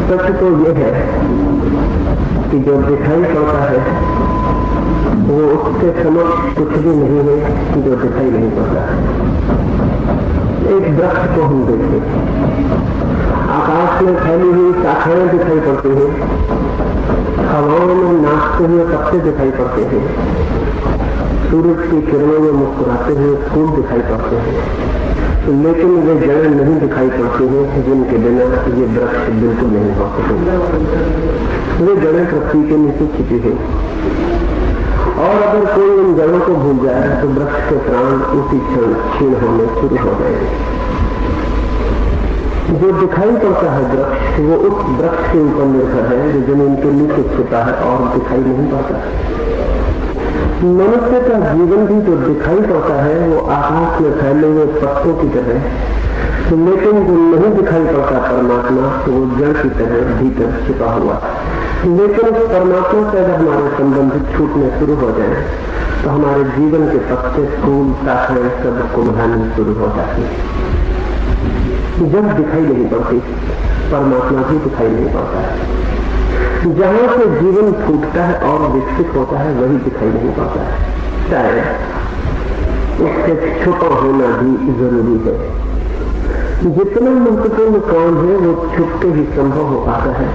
सच तो यह है कि जो दिखाई पड़ता है वो उसके समक्ष कुछ भी नहीं है जो दिखाई नहीं पड़ता है। एक वृक्ष को हम देखते हैं, आकाश में फैली हुई शाखाएं दिखाई पड़ती हैं, हवाओं में नाचते हुए पत्ते दिखाई पड़ते हैं, सूरज की किरणों में मुस्कुराते हुए फूल दिखाई पड़ते हैं, लेकिन वे जड़ें नहीं दिखाई पड़ती हैं जिनके बिना ये वृक्ष बिल्कुल नहीं हो सकते। वे जड़ें पृथ्वी के नीचे छिपी है और अगर कोई इन जड़ों को भूल जाए तो वृक्ष के प्राण उसी क्षण क्षीण होने शुरू हो जाएंगे। जो दिखाई पड़ता है वृक्ष वो उस वृक्ष के ऊपर निर्भर है जो जमीन के नीचे छिपा है और दिखाई नहीं पड़ता है। मनुष्य का जीवन भी जो दिखाई पड़ता है वो आकाश में फैले हुए पत्तों की तरह, लेकिन जो नहीं दिखाई पड़ता परमात्मा तो वो जड़ की तरह भीतर छिपा हुआ है। लेकिन उस परमात्मा से अगर हमारे संबंध छूटने शुरू हो जाए तो हमारे जीवन के पत्ते फूल शाखाएं सब कुम्हानी शुरू हो जाती है। जब दिखाई नहीं पड़ती परमात्मा भी दिखाई नहीं पड़ता है। जहां से जीवन फूटता है और विकसित होता है वही दिखाई नहीं पाता है। शायद उससे छुपा होना भी जरूरी है। जितना महत्वपूर्ण काम है वो छुप के ही संभव हो पाता है,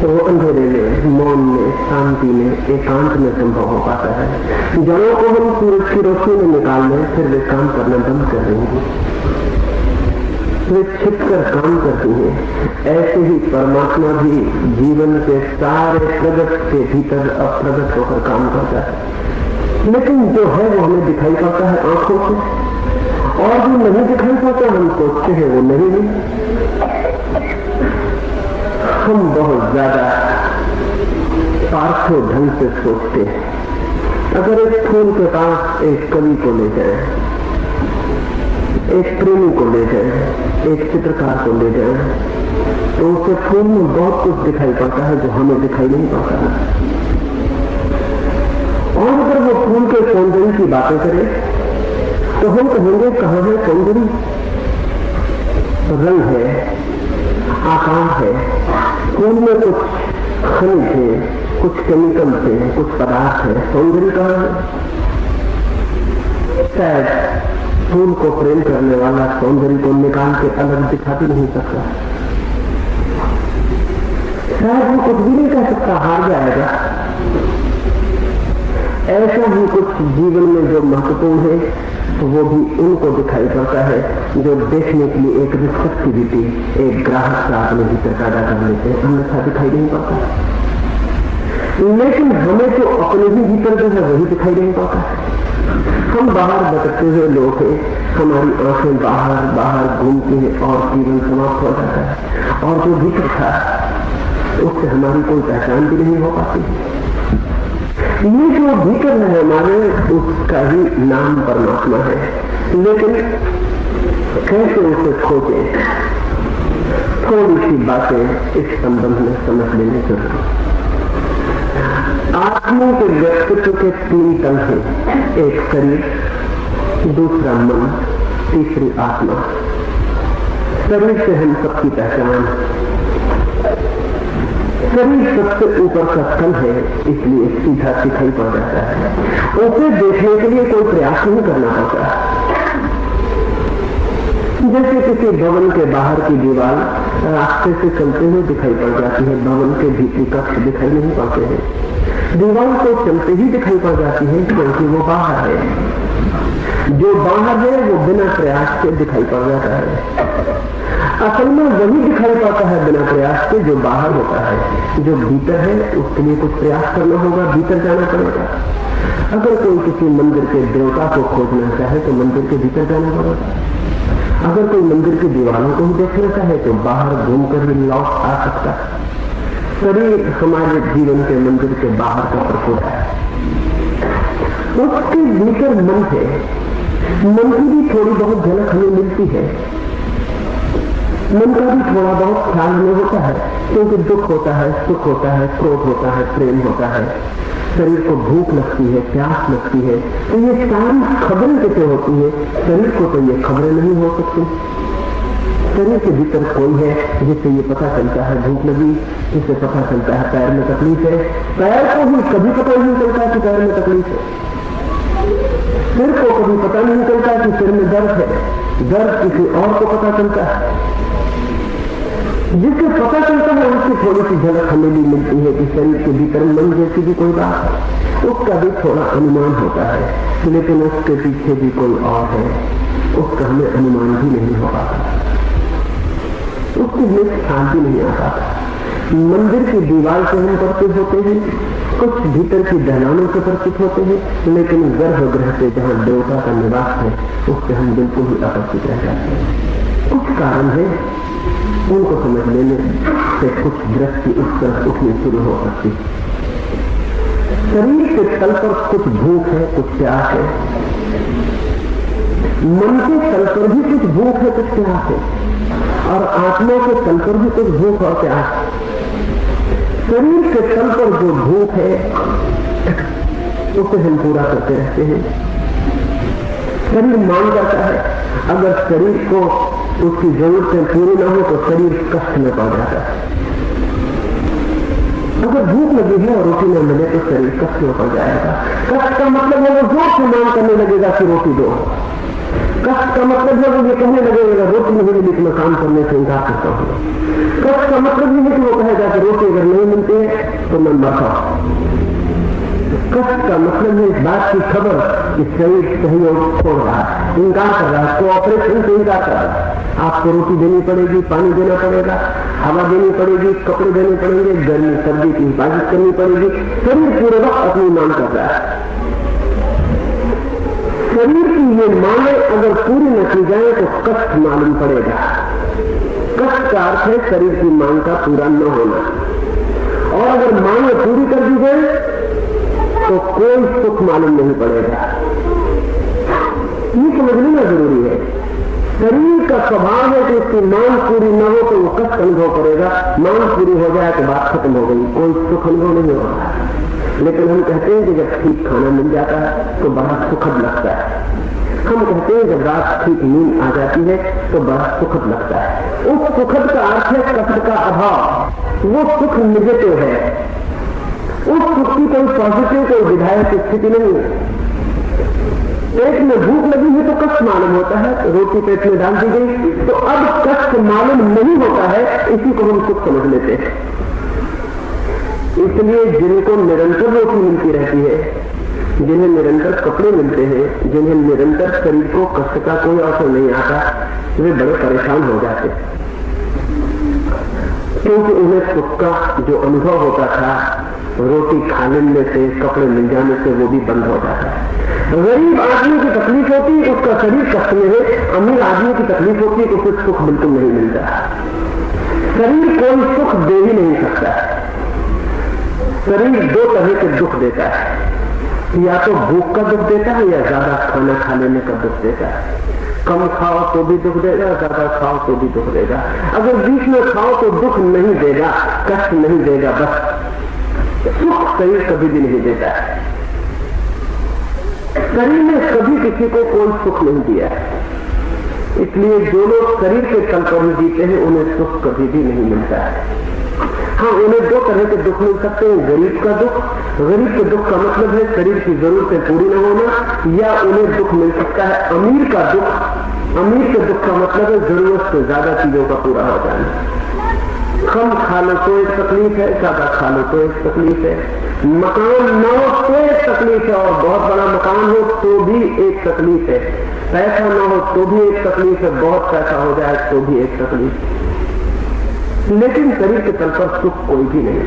तो वो अंधेरे में, मौन में, शांति में, एकांत में संभव हो पाता है। जड़ों को हम सूरज की रोशनी में निकाल लें फिर वे काम करना बंद कर देंगे, वे छिपकर काम करती हैं। ऐसे ही परमात्मा भी जीवन के सारे प्रगट के भीतर अप्रगट होकर काम करता है, लेकिन जो है वो हमें दिखाई पड़ता है आंखों से, और जो नहीं दिखाई पड़ता हम सोचते हैं वो नहीं है। हम बहुत ज्यादा पार्थिव ढंग से सोचते हैं। अगर एक फूल के पास एक कवि को ले जाए, एक प्रेमी को ले जाए, एक चित्रकार को ले जाए, तो उसे फूल में बहुत कुछ दिखाई पड़ता है जो हमें दिखाई नहीं पड़ता। और अगर वो फूल के सौंदर्य की बातें करे तो हम कहेंगे कहां है सौंदर्य? रंग है, आकार है, फूल में कुछ खनिज है, कुछ केमिकल है, कुछ पदार्थ है, सौंदर्य कहां है? शायद फूल को प्रेम करने वाला सौंदर्य को निकाल के अलग दिखा भी नहीं सकता। शायद वो कुछ भी नहीं कह सकता, हार जाएगा। ऐसा ही कुछ जीवन में जो महत्वपूर्ण है वो भी उनको दिखाई पड़ता है जो देखने के लिए एक रिसेप्टिविटी, एक ग्राहक का अपने भीतर पैदा कर लेते हैं, अन्यथा दिखाई नहीं पड़ता। लेकिन हमें तो अपने ही भीतर जो है वही दिखाई नहीं पड़ता है। हम बाहर भटकते हुए लोग हैं, हमारी आंखें बाहर बाहर घूमती हैं और जीवन समाप्त हो जाता है, और जो भीतर था उससे हमारी कोई पहचान भी नहीं हो पाती। ये जो भीतर है हमारे, उसका ही नाम परमात्मा है, लेकिन कैसे उसे खोजें? थोड़ी सी बातें इस संबंध में समझ लेनी जरूरी। आत्मा के व्यक्तित्व के 3 तल हैं, एक शरीर, दूसरा मन, तीसरी आत्मा। शरीर से हम सबकी पहचान, शरीर सबसे ऊपर का तल है, इसलिए सीधा दिखाई पड़ जाता है। उसे देखने के लिए कोई प्रयास नहीं करना पड़ता। जैसे किसी भवन के बाहर की दीवार रास्ते से चलते हुए दिखाई पड़ जाती है, भवन के भीतरी कक्ष दिखाई नहीं पड़ते हैं। दीवार तो चलते ही दिखाई पड़ जाती है क्योंकि वो बाहर है। जो बाहर है वो बिना प्रयास के दिखाई पड़ जाता है। असल में वही दिखाई पाता है बिना प्रयास के जो बाहर होता है। जो भीतर है उसके लिए कुछ प्रयास करना होगा, भीतर जाना पड़ेगा। अगर कोई किसी मंदिर के देवता को खोजना चाहे तो मंदिर के भीतर जाना पड़ेगा। अगर कोई मंदिर की दीवारों को ही देखना चाहे तो बाहर घूमकर ही लौट आ सकता है। शरीर हमारे जीवन के मंदिर के बाहर का प्रकोप है। उसके भीतर मन है, मन की भी थोड़ी बहुत झलक हमें मिलती है। मन का भी थोड़ा बहुत ख्याल हमें होता है, क्योंकि दुख होता है, सुख होता है, क्रोध होता है, प्रेम होता है, शरीर को भूख लगती है, प्यास लगती है। तो ये सारी खबरें कैसे होती है? शरीर को तो ये खबरें नहीं हो सकती। शरीर के भीतर कोई है जिससे ये पता चलता है भूख लगी, जिससे पता चलता है पैर में तकलीफ है। पैर को भी कभी पता नहीं चलता कि पैर में तकलीफ है, सिर को कभी पता नहीं चलता कि सिर में दर्द है, दर्द किसी और को पता चलता है। जिससे पता चलता है उसकी थोड़ी सी झलक हमें भी मिलती है कि शरीर के भीतर मन जैसी भी कोई बात है, उसका भी थोड़ा अनुमान होता है, लेकिन उसके पीछे भी कोई और है, उसका हमें अनुमान भी नहीं हो पाता, उसकी में शांति नहीं आ पाता। मंदिर की दीवार से हम परिचित होते हैं, कुछ भीतर की दहलानों से परिचित होते हैं, लेकिन गर्भगृह से जहां देवता का निवास है उससे हम बिल्कुल ही अपरिचित रह जाते हैं। कुछ कारण है, उनको समझ लेने से कुछ दृष्टि उस तरफ उठनी शुरू हो सकती। शरीर के तल पर कुछ भूख है, कुछ प्यास है, मन के तल पर भी कुछ भूख है, कुछ प्यास है, और आत्मा के तल पर भी कुछ भूख और प्यास है। शरीर के तल पर जो भूख है उसे हम पूरा करते रहते हैं। शरीर मान जाता है, अगर शरीर को उसकी जरूरतें पूरी न हो तो शरीर कष्ट में पड़ जाता है। अगर भूख लगी है और रोटी न मिले तो शरीर कष्ट में पड़ जाएगा। कष्ट का मतलब है वो जोर से मांग करने लगेगा कि रोटी दो। कष्ट का मतलब है वो ये कहने लगेगा रोटी नहीं मिली तो मैं काम करने से इंकार करता हूँ। कष्ट का मतलब ये है कि वो कहेगा कि रोटी अगर नहीं मिलती है तो मैं मरता हूं। कष्ट का मतलब है इस बात की खबर कि शरीर सहयोग छोड़ रहा है, इंकार कर रहा है, कोऑपरेशन से इंकार कर रहा है। आपको रोटी देनी पड़ेगी, पानी देना पड़ेगा, हवा देनी पड़ेगी, कपड़े देने पड़ेंगे, गर्मी सर्दी की हिफाजत करनी पड़ेगी। शरीर पूरे वक्त अपनी मांग कर रहा है। शरीर की ये मांगे अगर पूरी न की जाए तो कष्ट मालूम पड़ेगा। कष्ट का अर्थ है शरीर की मांग का पूरा न होना, और अगर मांगे पूरी कर दी जाए तो कोई सुख मालूम नहीं पड़ेगा। ये समझ लेना जरूरी है। शरीर का स्वभाव है कि उसकी मांग पूरी न हो तो वो कष्ट अनुभव करेगा, मांग पूरी हो जाए तो बात खत्म हो गई, कोई सुख अनुभव नहीं होगा। लेकिन हम कहते हैं कि जब ठीक खाना मिल जाता है तो बड़ा सुखद लगता है। हम कहते हैं जब रात ठीक नींद आ जाती है तो बड़ा सुखद लगता है। उस सुखद का अर्थ है कष्ट का अभाव। वो सुख निगेटिव है, उस सुख की कोई पॉजिटिव कोई विधायक स्थिति नहीं है। पेट में भूख लगी है तो कष्ट मालूम होता है, रोटी पेट में डाल दी गई तो अब कष्ट मालूम नहीं होता है, इसी को हम सुख समझ लेते हैं। इसलिए जिनको निरंतर रोटी मिलती रहती है, जिन्हें निरंतर कपड़े मिलते हैं, जिन्हें निरंतर शरीर को कष्ट का कोई अवसर नहीं आता, वे बड़े परेशान हो जाते, क्योंकि उन्हें सुख का जो अनुभव होता था रोटी खाने में से, कपड़े मिल जाने से, वो भी बंद हो जाता है। गरीब आदमी की तकलीफ होती है उसका शरीर कष्ट में है, अमीर आदमी की तकलीफ होती है तो उसे सुख बिल्कुल नहीं मिलता। शरीर कोई सुख दे ही नहीं सकता। शरीर दो तरह के दुख देता है, या तो भूख का दुख देता है या ज्यादा खाना खा लेने का दुख देता है। कम खाओ तो भी दुख देगा, ज्यादा खाओ तो भी दुख देगा। अगर बीच में खाओ तो दुख नहीं देगा, कष्ट नहीं देगा, बस सुख शरीर कभी भी नहीं देता है। शरीर ने कभी किसी को कोई सुख नहीं दिया है, इसलिए जो लोग शरीर के तल पर ही जीते हैं उन्हें सुख कभी भी नहीं मिलता है। हाँ, उन्हें दो तरह के दुख मिल सकते हैं। गरीब का दुख, गरीब के दुख का मतलब है शरीर की जरूरतें पूरी न होना, या उन्हें दुख मिल सकता है अमीर का दुख। अमीर के दुख का मतलब है जरूरत से ज्यादा चीजों का पूरा हो जाना। कम खा लो तो एक तकलीफ है, ज्यादा खा लो तो एक तकलीफ है, मकान न हो तो एक तकलीफ है, और बहुत बड़ा मकान हो तो भी एक तकलीफ है, पैसा न हो तो भी एक तकलीफ है, बहुत पैसा हो जाए तो भी एक तकलीफ है। लेकिन शरीर के तल पर सुख कोई भी नहीं।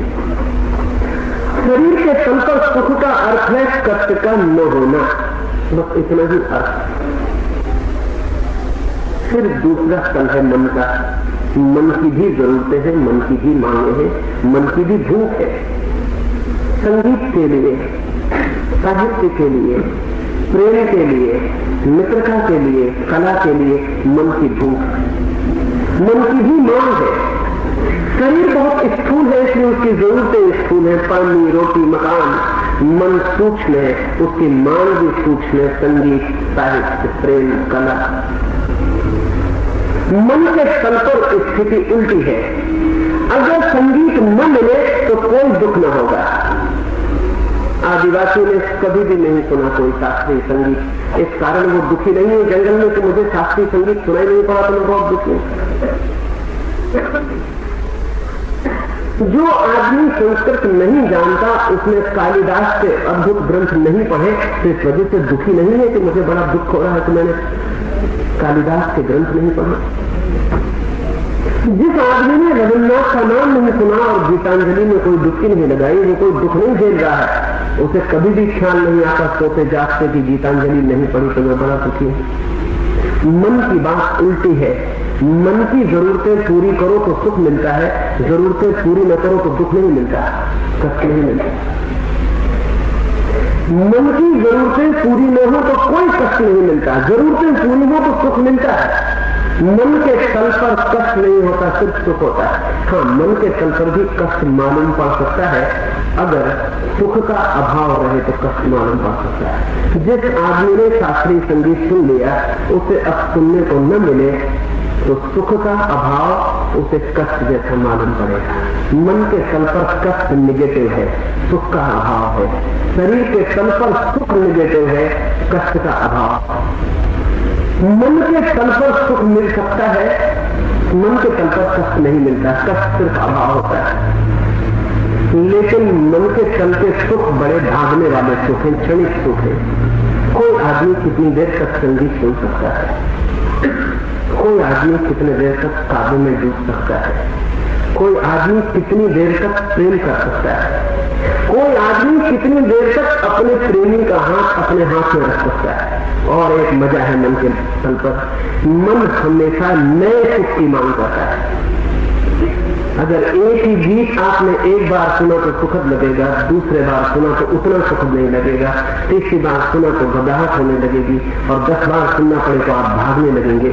शरीर के तल पर सुख का अर्थ है कष्ट का न होना, बस इतना ही अर्थ। फिर दूसरा तल है मन का। मन की भी जरूरतें हैं, मन की भी मांगे हैं, मन की भी भूख है। संगीत के लिए, साहित्य के लिए, प्रेम के लिए, मित्रता के लिए, कला के लिए मन की भूख, मन की भी मांग है। शरीर बहुत स्थूल है इसलिए उसकी जरूरतें स्थूल है, पानी, रोटी, मकान। मन सूक्ष्म है, उसकी मांग भी सूक्ष्म है, संगीत, साहित्य, प्रेम, कला। मन के तल पर स्थिति उल्टी है। अगर संगीत न मिले तो कोई दुख न होगा। आदिवासी ने कभी भी नहीं सुना कोई शास्त्रीय संगीत, इस कारण वो दुखी नहीं है। जंगल में तो मुझे शास्त्रीय संगीत सुनाई नहीं पड़ा तो मैं बहुत दुखी हूं। जो आदमी संस्कृत नहीं जानता उसने कालिदास के अद्भुत ग्रंथ नहीं पढ़े तो इस वजह से दुखी नहीं है कि मुझे बड़ा दुख हो रहा है कि मैंने कालिदास के ग्रंथ नहीं पढ़े। जिस आदमी ने रविन्द्रनाथ का नाम नहीं सुना और गीतांजलि में कोई डुबकी नहीं लगाई, वो कोई दुख नहीं झेल रहा है। उसे कभी भी ख्याल नहीं आता सोते जागते कि गीतांजलि नहीं पढ़ी तो मैं बड़ा दुखी हूं। मन की बात उल्टी है। मन की जरूरतें पूरी करो तो सुख मिलता है, जरूरतें पूरी न करो तो दुख नहीं मिलता, कष्ट नहीं मिलता। मन की जरूरतें पूरी न हो तो कोई कष्ट नहीं मिलता, जरूरतें पूरी हो तो सुख मिलता है। मन के तल पर कष्ट नहीं होता, सिर्फ सुख होता है। हाँ, मन के तल पर भी कष्ट मालूम पड़ सकता है। अगर सुख का अभाव रहे तो कष्ट मालूम पड़ सकता है। जिस आदमी ने शास्त्रीय संगीत सुन लिया उसे अब सुनने को न मिले तो सुख का अभाव उसे कष्ट जैसा मालूम पड़ेगा। मन के तल पर कष्ट निगेटिव है, सुख का अभाव है। शरीर के तल पर सुख निगेटिव है, कष्ट का अभाव। मन के तल पर सुख मिल सकता है, मन के तल पर कष्ट नहीं मिलता, कष्ट सिर्फ अभाव होता है। लेकिन मन के तल के सुख बड़े भागने वाले सुख हैं, क्षणिक सुख है। कोई आदमी कितनी देर तक संगीत सुन सकता है, कोई आदमी कितने देर तक काबू में डूब सकता है, कोई आदमी कितनी देर तक प्रेम कर सकता है, कोई आदमी कितनी देर तक अपने प्रेमी का हाथ अपने हाथ में रख सकता है। और एक मजा है मन के तल पर, मन हमेशा नए सुख की मांग करता है। अगर एक ही गीत आपने एक बार सुना तो सुखद लगेगा, दूसरे बार सुना तो उतना सुखद नहीं लगेगा, तीसरी बार सुना तो घबराहट होने लगेगी, और 10 बार सुनना पड़े तो आप भागने लगेंगे,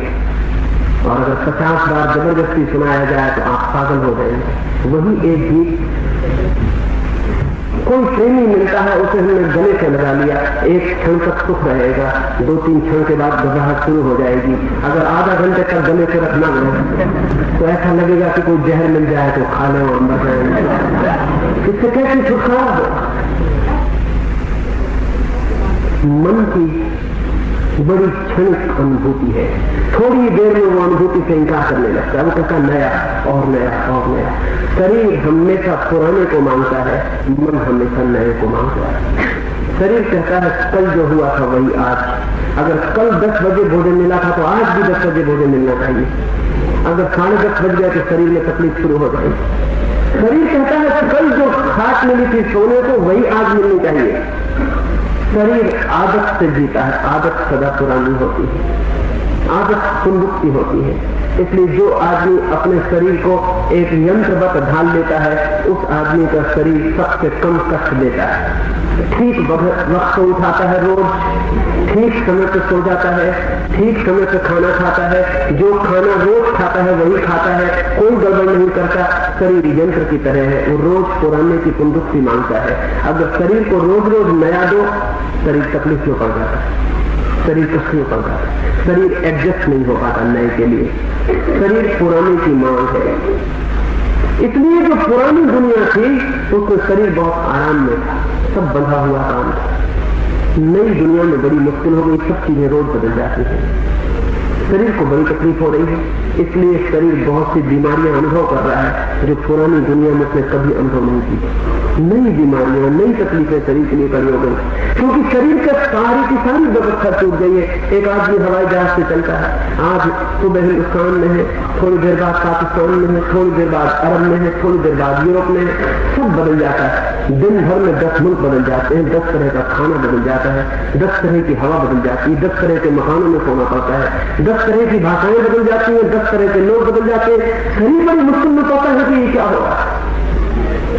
और अगर 50 बार जबरदस्ती सुनाया जाए तो आप पागल हो जाएंगे। वही एक गीत कोई प्रेमी मिलता है, उसे हमने गले से लगा लिया, एक क्षण तक सुख रहेगा, 2-3 क्षण के बाद घबराहट शुरू हो जाएगी। अगर आधा घंटे तक गले से रखना पड़े तो ऐसा लगेगा कि कोई जहर मिल जाए तो खा ले और मर जाएंगे। इससे कैसे छुटकारा हो? मन की बड़ी क्षणिक अनुभूति है, थोड़ी देर में वो अनुभूति से इंकार करने लगता है, वो कहता नया और नया और नया। शरीर हमेशा पुराने को मांगता है, मन हमेशा नए को मांगता है। शरीर कहता है कल जो हुआ था वही आज, अगर कल 10 बजे भोजन मिला था तो आज भी 10 बजे भोजन मिलना चाहिए। अगर 10:30 बज गया तो शरीर में तकलीफ शुरू हो जाएगी। शरीर कहता है कल जो खाट मिली थी सोने को वही आज मिलनी चाहिए। शरीर आदत से जीता है, आदत सदा पुरानी होती है, आदत पुनरुक्ति होती है। इसलिए जो आदमी अपने शरीर को एक यंत्रवत ढाल लेता है उस आदमी का शरीर सबसे कम कष्ट देता है। ठीक वक्त को उठाता है, रोज ठीक समय पर सो जाता है, ठीक समय पर खाना खाता है, जो खाना रोज खाता है वही खाता है, कोई गड़बड़ नहीं करता। शरीर यंत्र की तरह है, वो रोज पुराने की पुनरुक्ति मांगता है। अगर शरीर को रोज रोज नया दो, शरीर तकलीफ में पड़ जाता है, शरीर कष्ट में पड़ जाता है, शरीर एडजस्ट नहीं हो पाता नए के लिए, शरीर पुराने की मांग है। इसलिए जो पुरानी दुनिया थी उसमें शरीर बहुत आराम में था, सब बंधा हुआ काम था। नई दुनिया में बड़ी मुश्किल हो गई, सब चीजें रोज बदल जाती हैं, शरीर को बड़ी तकलीफ हो रही है। इसलिए शरीर बहुत सी बीमारियां अनुभव कर रहा है जो पुरानी दुनिया में उसने कभी अनुभव नहीं की। नई बीमारियां, नई तकलीफें शरीर के लिए खड़ी हो गई, क्योंकि शरीर का सारी की सारी व्यवस्था टूट गई है। एक आदमी हवाई जहाज से चलता है, आज सुबह हिंदुस्तान में है, थोड़ी देर बाद पाकिस्तान में है, थोड़ी देर बाद अरब में है, थोड़ी देर बाद यूरोप में है, सब बदल जाता है। दिन भर में 10 मुल्क बदल जाते हैं, 10 तरह का खाना बदल जाता है, 10 तरह की हवा बदल जाती है, 10 तरह के मकानों में सोना पड़ता है, 10 तरह की भाषाएं बदल जाती हैं, 10 तरह के लोग बदल जाते हैं। शरीर बड़ी मुश्किल में पता है कि ये क्या हो रहा है।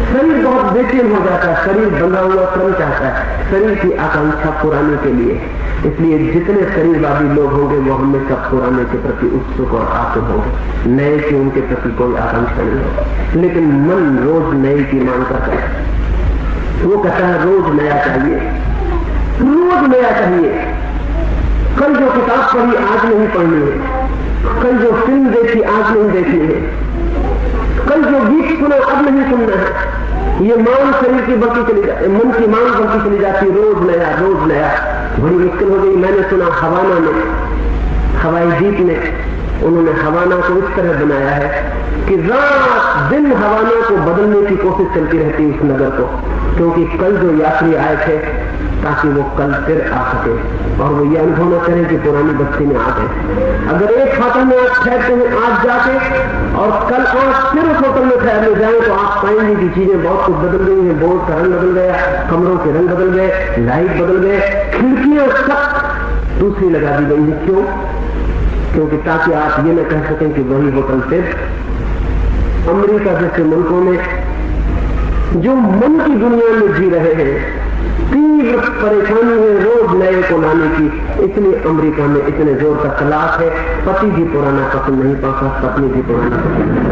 शरीर बहुत बेचैन हो जाता है, शरीर बंधा हुआ श्रम चाहता है, शरीर की आकांक्षा पुराने के लिए। इसलिए जितने शरीरवादी लोग होंगे वो हमेशा पुराने के प्रति उत्सुक और आतुर होंगे, नए की उनके प्रति कोई आकांक्षा नहीं होगी। लेकिन मन रोज नए की मांग करता है, वो कहता है रोज नया चाहिए, रोज नया चाहिए। कल जो किताब पढ़ी आज नहीं पढ़नी है, कल जो फिल्म देखी आज नहीं देखनी है, कल जो गीत सुना अब नहीं सुनना है। ये मांग शरीर की बढ़ती चली जाती, मन की मांग बढ़ती चली जाती, रोज नया रोज नया। बड़ी मुश्किल हो गई। मैंने सुना हवाना में, हवाई जीप में उन्होंने हवाना को इस तरह बनाया है कि रात दिन हवाना को बदलने की कोशिश चलती रहती उस नगर को, क्योंकि कल जो यात्री आए थे ताकि वो कल फिर आ सके और वो ये अनुभव न करे कि पुरानी बस्ती में आ गए। अगर एक होटल में आप ठहरते हैं आज जाके और कल आप फिर उस होटल में ठहरने जाएं तो आप पाएंगे कि चीजें बहुत कुछ बदल गई हैं। बोर्ड का रंग बदल गया, कमरों के रंग बदल गए, लाइट बदल गए, खिड़कियां सब दूसरी लगा दी गई है। क्यों? क्योंकि ताकि आप ये न कह सकें कि वही होटल सिर्फ अमेरिका जैसे मुल्कों में जो मन की दुनिया में जी रहे हैं, तीव्र परेशानी है रोज नए को लाने की, इसलिए अमेरिका में इतने जोर का तलाक है। पति भी पुराना पसंद नहीं पाता, पत्नी भी पुराना पसंद नहीं।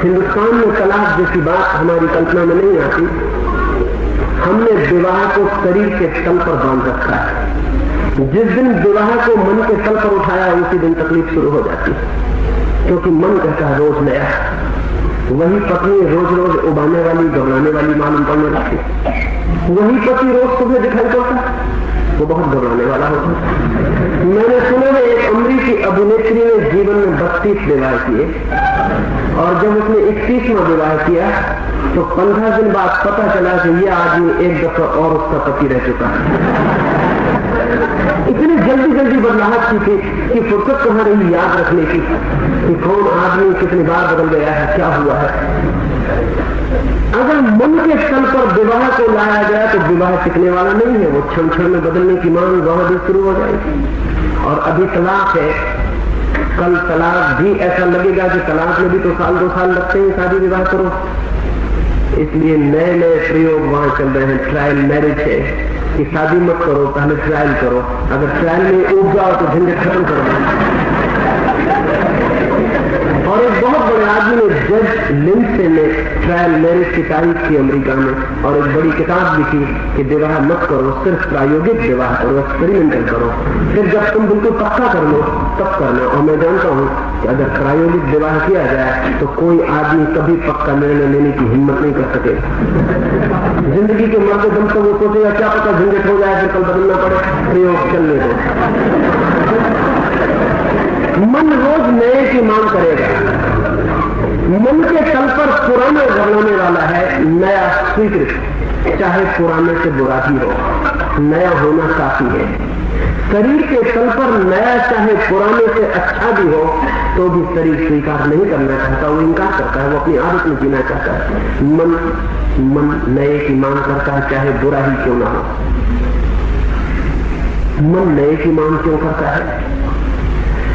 हिंदुस्तान में तलाक जैसी बात हमारी कल्पना में नहीं आती। हमने विवाह को शरीर के तल पर बांध रखा है। जिस दिन विवाह को मन के तल पर उठाया उसी दिन तकलीफ शुरू हो जाती है, क्योंकि मन कहता है रोज नया। वही पत्नी रोज रोज उबाने वाली, घबराने वाली मालूम पड़ने लगती। वही पति रोज सुबह दिखाई पड़ता, वो बहुत घबराने वाला होता। मैंने सुना है एक अमेरिकी अभिनेत्री ने जीवन में 32 विवाह किए और जब उसने 31वां विवाह किया तो 15 दिन बाद पता चला कि यह आदमी एक दफा और उसका पति रह चुका है। इतनी जल्दी जल्दी बदलाहट की थी कि फुर्सत कहां रही याद रखने की कि कौन आदमी कितनी बार बदल गया है, क्या हुआ है। अगर मन के तल पर विवाह को लाया गया तो विवाह टिकने वाला नहीं है, वो क्षण क्षण में बदलने की मांग वहां भी शुरू हो जाएगी। और अभी तलाक है, कल तलाक भी ऐसा लगेगा कि तलाक में भी तो साल 2 साल लगते हैं, शादी विवाह करो। इसलिए नए नए प्रयोग वहां चल रहे हैं। ट्रायल मैरिज है कि शादी मत करो, पहले ट्रायल करो, अगर ट्रायल में उग जाओ तो झंझट खत्म करो। और एक बहुत बड़े आदमी ने, जज लिंडसे ने ट्रायल मैरिज की तारीफ की अमेरिका में और एक बड़ी किताब लिखी कि विवाह मत करो, सिर्फ प्रायोगिक विवाह करो, एक्सपेरिमेंटल करो, फिर जब तुम बिल्कुल पक्का कर लो तब करना। और मैं जानता हूं कि अगर प्रायोगिक विवाह किया जाए तो कोई आदमी कभी पक्का निर्णय लेने की हिम्मत नहीं कर सके। जिंदगी के मरते दम तक वो सोचेगा क्या पता झंझट हो जाए, फिर कल बदलना पड़े, प्रयोग चलने दो। मन रोज नए की मांग करेगा। मन के तल पर पुराना घबराने वाला है, नया स्वीकृत, चाहे पुराने से बुरा ही हो, नया होना काफी है। शरीर के तल पर नया चाहे पुराने से अच्छा भी हो तो भी शरीर स्वीकार नहीं करना चाहता, वो इनकार करता है, वो अपनी आदत में जीना चाहता है। मन नए की मांग करता है, चाहे बुरा ही क्यों ना हो। मन नए की मांग क्यों करता है?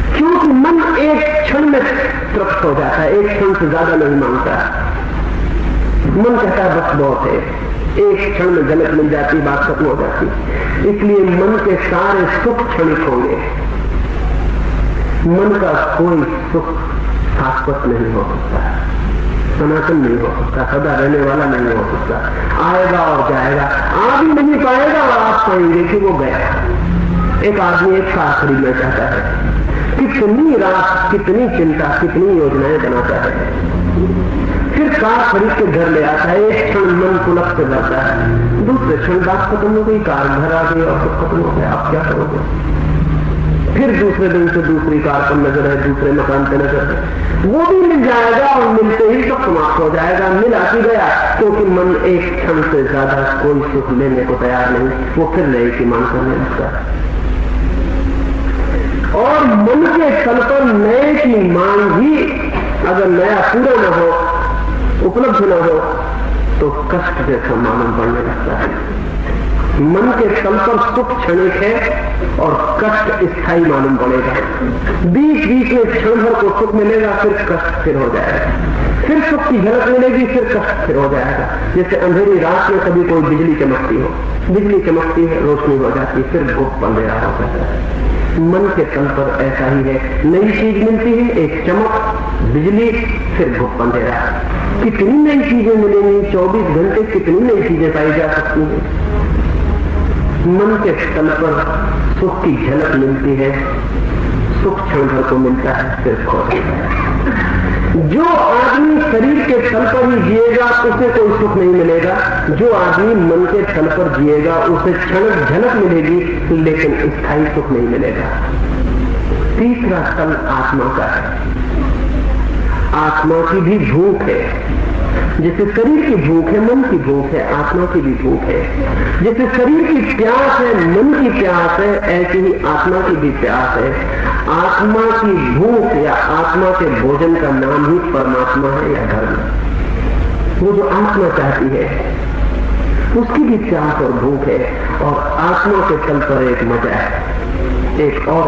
क्योंकि मन एक क्षण में तृप्त हो जाता है, एक क्षण से ज्यादा नहीं मांगता। मन कहता है बस बहुत है, एक क्षण में गलत मिल जाती, बात खत्म हो जाती। इसलिए मन के सारे सुख क्षणिक होंगे। मन का कोई सुख शाश्वत नहीं हो सकता, सनातन नहीं हो सकता, सदा रहने वाला नहीं हो सकता। आएगा और जाएगा, आ भी नहीं पाएगा और आप पाएंगे कि वो गया। एक आदमी एक कार खरीदना चाहता है, कितनी रात, कितनी चिंता, कितनी योजनाएं बनाता है, फिर कार खरीद के घर ले आता है। एक क्षण मन पुलक से जाता है, दूसरे क्षण बात खत्म हो गई, कार घर आ गई और सब खत्म हो गया। आप क्या करोगे? फिर दूसरे दिन से दूसरी कार पर नजर है, दूसरे मकान पे नजर है, वो भी मिल जाएगा और मिलते ही सब समाप्त हो जाएगा। मिल आती गया, क्योंकि मन एक क्षण से ज्यादा कोई सुख लेने को तैयार नहीं, वो फिर नए की मांग करने लगता है। और मन के तल पर नए की मांग ही अगर नया पूरा न हो, उपलब्ध न हो, तो कष्ट जैसा मालूम पड़ने लगता है। मन के तल पर सुख क्षणिक है और कष्ट स्थायी मालूम पड़ेगा। बीच बीच में क्षण भर को सुख मिलेगा, फिर कष्ट फिर हो जाएगा, फिर सुख की झलक मिलेगी, फिर कष्ट फिर हो जाएगा। जैसे अंधेरी रात में कभी कोई बिजली चमकती हो, बिजली चमकती है, रोशनी हो जाती है, फिर गुप्त अंधेरा हो जाता है। मन के तल पर ऐसा ही है, नई चीज मिलती है, एक चमक, बिजली, फिर गुप्त अंधेरा। कितनी नई चीजें मिलेंगी, 24 घंटे कितनी नई चीजें पाई जा सकती हैं। मन के तल पर सुख की झलक मिलती है, सुख क्षण भर को मिलता है, फिर खो जाता है। जो आदमी शरीर के तल पर ही जिएगा उसे कोई सुख नहीं मिलेगा, जो आदमी मन के तल पर जिएगा उसे क्षण झलक मिलेगी, लेकिन स्थायी सुख नहीं मिलेगा। तीसरा तल आत्मा का है। आत्मा की भी भूख है, जैसे शरीर की भूख है, मन की भूख है, आत्मा की भी भूख है। जैसे शरीर की प्यास है, मन की प्यास है, ऐसी ही आत्मा की भी प्यास है। आत्मा की भूख या आत्मा के भोजन का नाम ही परमात्मा है या धर्म। वो जो आत्मा चाहती है उसकी भी प्यास और भूख है, और आत्मा के तल पर एक मजा है, एक और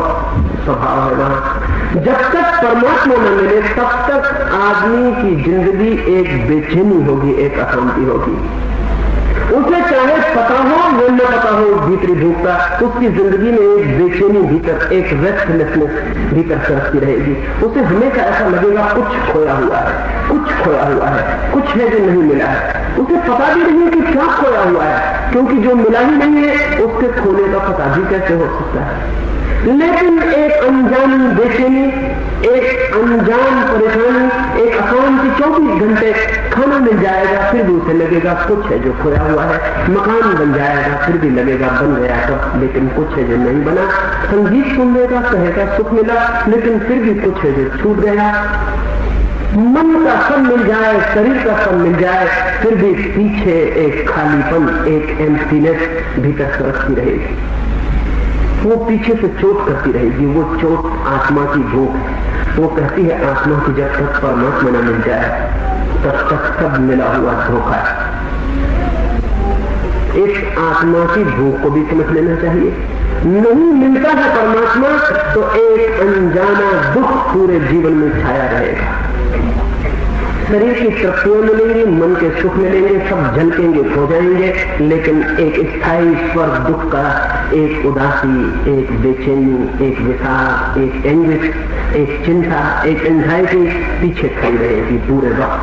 स्वभाव है वहां। जब तक परमात्मा न मिले तब तक आदमी की जिंदगी एक बेचैनी होगी, एक अशांति होगी। उसे चाहे पता हो या न पता हो भीतरी भूख का, उसकी जिंदगी में एक बेचैनी भीतर, एक रेस्टलेसनेस भीतर सरकती रहेगी। उसे हमेशा ऐसा लगेगा कुछ खोया हुआ है, कुछ खोया हुआ है, कुछ है जो नहीं मिला है। उसे पता भी नहीं कि क्या खोया हुआ है, क्योंकि जो मिला ही नहीं है उसके खोने का पता भी कैसे हो सकता है। लेकिन एक अनजानी बेचैनी, एक अनजान परेशानी, एक अशांति, 24 घंटे खाना मिल जाएगा फिर भी उसे लगेगा कुछ है जो खोया हुआ है। मकान बन जाएगा फिर भी लगेगा बन गया सब, लेकिन कुछ है जो नहीं बना। संगीत सुन लेगा, कहेगा सुख मिला, लेकिन फिर भी कुछ है जो छूट गया। मन का सब मिल जाए, शरीर का सब मिल जाए, फिर भी पीछे एक खालीपन, एक एम्प्टीनेस भीतर सरकती रहेगी। वो पीछे से चोट करती रहेगी। वो चोट आत्मा की भूख है। वो कहती है आत्मा की जब तक परमात्मा न मिल जाए तब तक सब मिला हुआ धोखा है। इस आत्मा की भूख को भी समझ लेना चाहिए। नहीं मिलता है परमात्मा तो एक अनजाना दुख पूरे जीवन में छाया रहेगा। शरीर की तृप्तियां मिलेंगी, मन के सुख मिलेंगे, सब झलकेंगे, खो जाएंगे, लेकिन एक स्थायी स्वर दुख का, एक उदासी, एक बेचैनी, एक विषाद, एक एंग्विश, एक चिंता, एक एंजाइटी पीछे खड़ी रहेगी पूरे वक्त।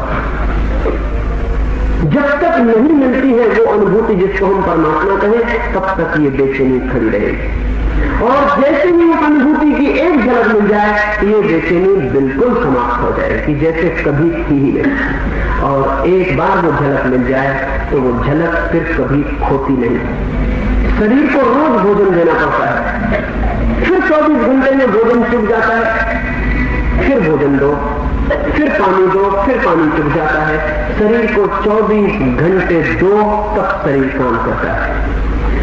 जब तक नहीं मिलती है वो अनुभूति जिसको हम परमात्मा कहें, तब तक ये बेचैनी खड़ी रहेगी। और जैसे ही उस अनुभूति की एक झलक मिल जाए ये बेचैनी बिल्कुल समाप्त हो जाएगी, जैसे कभी थी ही नहीं। और एक बार वो झलक मिल जाए तो वो झलक फिर कभी खोती नहीं। शरीर को रोज भोजन देना पड़ता है, फिर 24 घंटे में भोजन चुक जाता है, फिर भोजन दो, फिर पानी दो, फिर पानी चुक जाता है। शरीर को 24 घंटे दो तब शरीर काम करता है।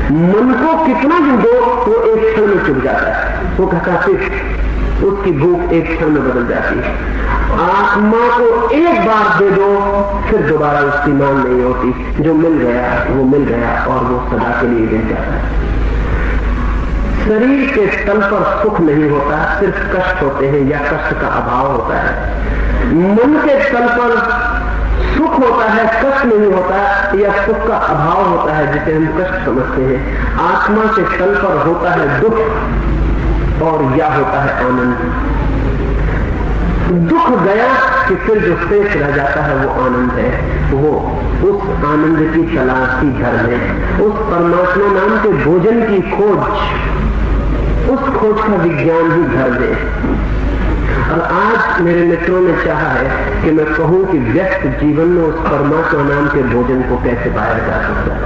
मन को कितना भी दो वो एक क्षण में चुक जाता है। वो कहता फिर उसकी भूख एक क्षण में बदल जाती है। आत्मा को एक बार दे दो फिर दोबारा उसकी मांग नहीं होती। जो मिल गया वो मिल गया और वो सदा के लिए मिल जाता है। शरीर के तल पर सुख नहीं होता, सिर्फ कष्ट होते हैं या कष्ट का अभाव होता है। मन के तल पर सुख होता है, कष्ट नहीं होता, या सुख का अभाव होता है जिसे हम कष्ट समझते हैं। आत्मा के तल पर होता है दुख और या होता है आनंद। दुख गया कि फिर जो शेष रह जाता है वो आनंद है। वो उस आनंद की तलाश की धर्म है, उस परमात्मा नाम के भोजन की खोज, उस खोज का विज्ञान ही धर्म है। और आज मेरे मित्रों ने चाहा है कि मैं कहूं कि व्यस्त जीवन में उस परमात्मा नाम के भोजन को कैसे पाया जा सकता है।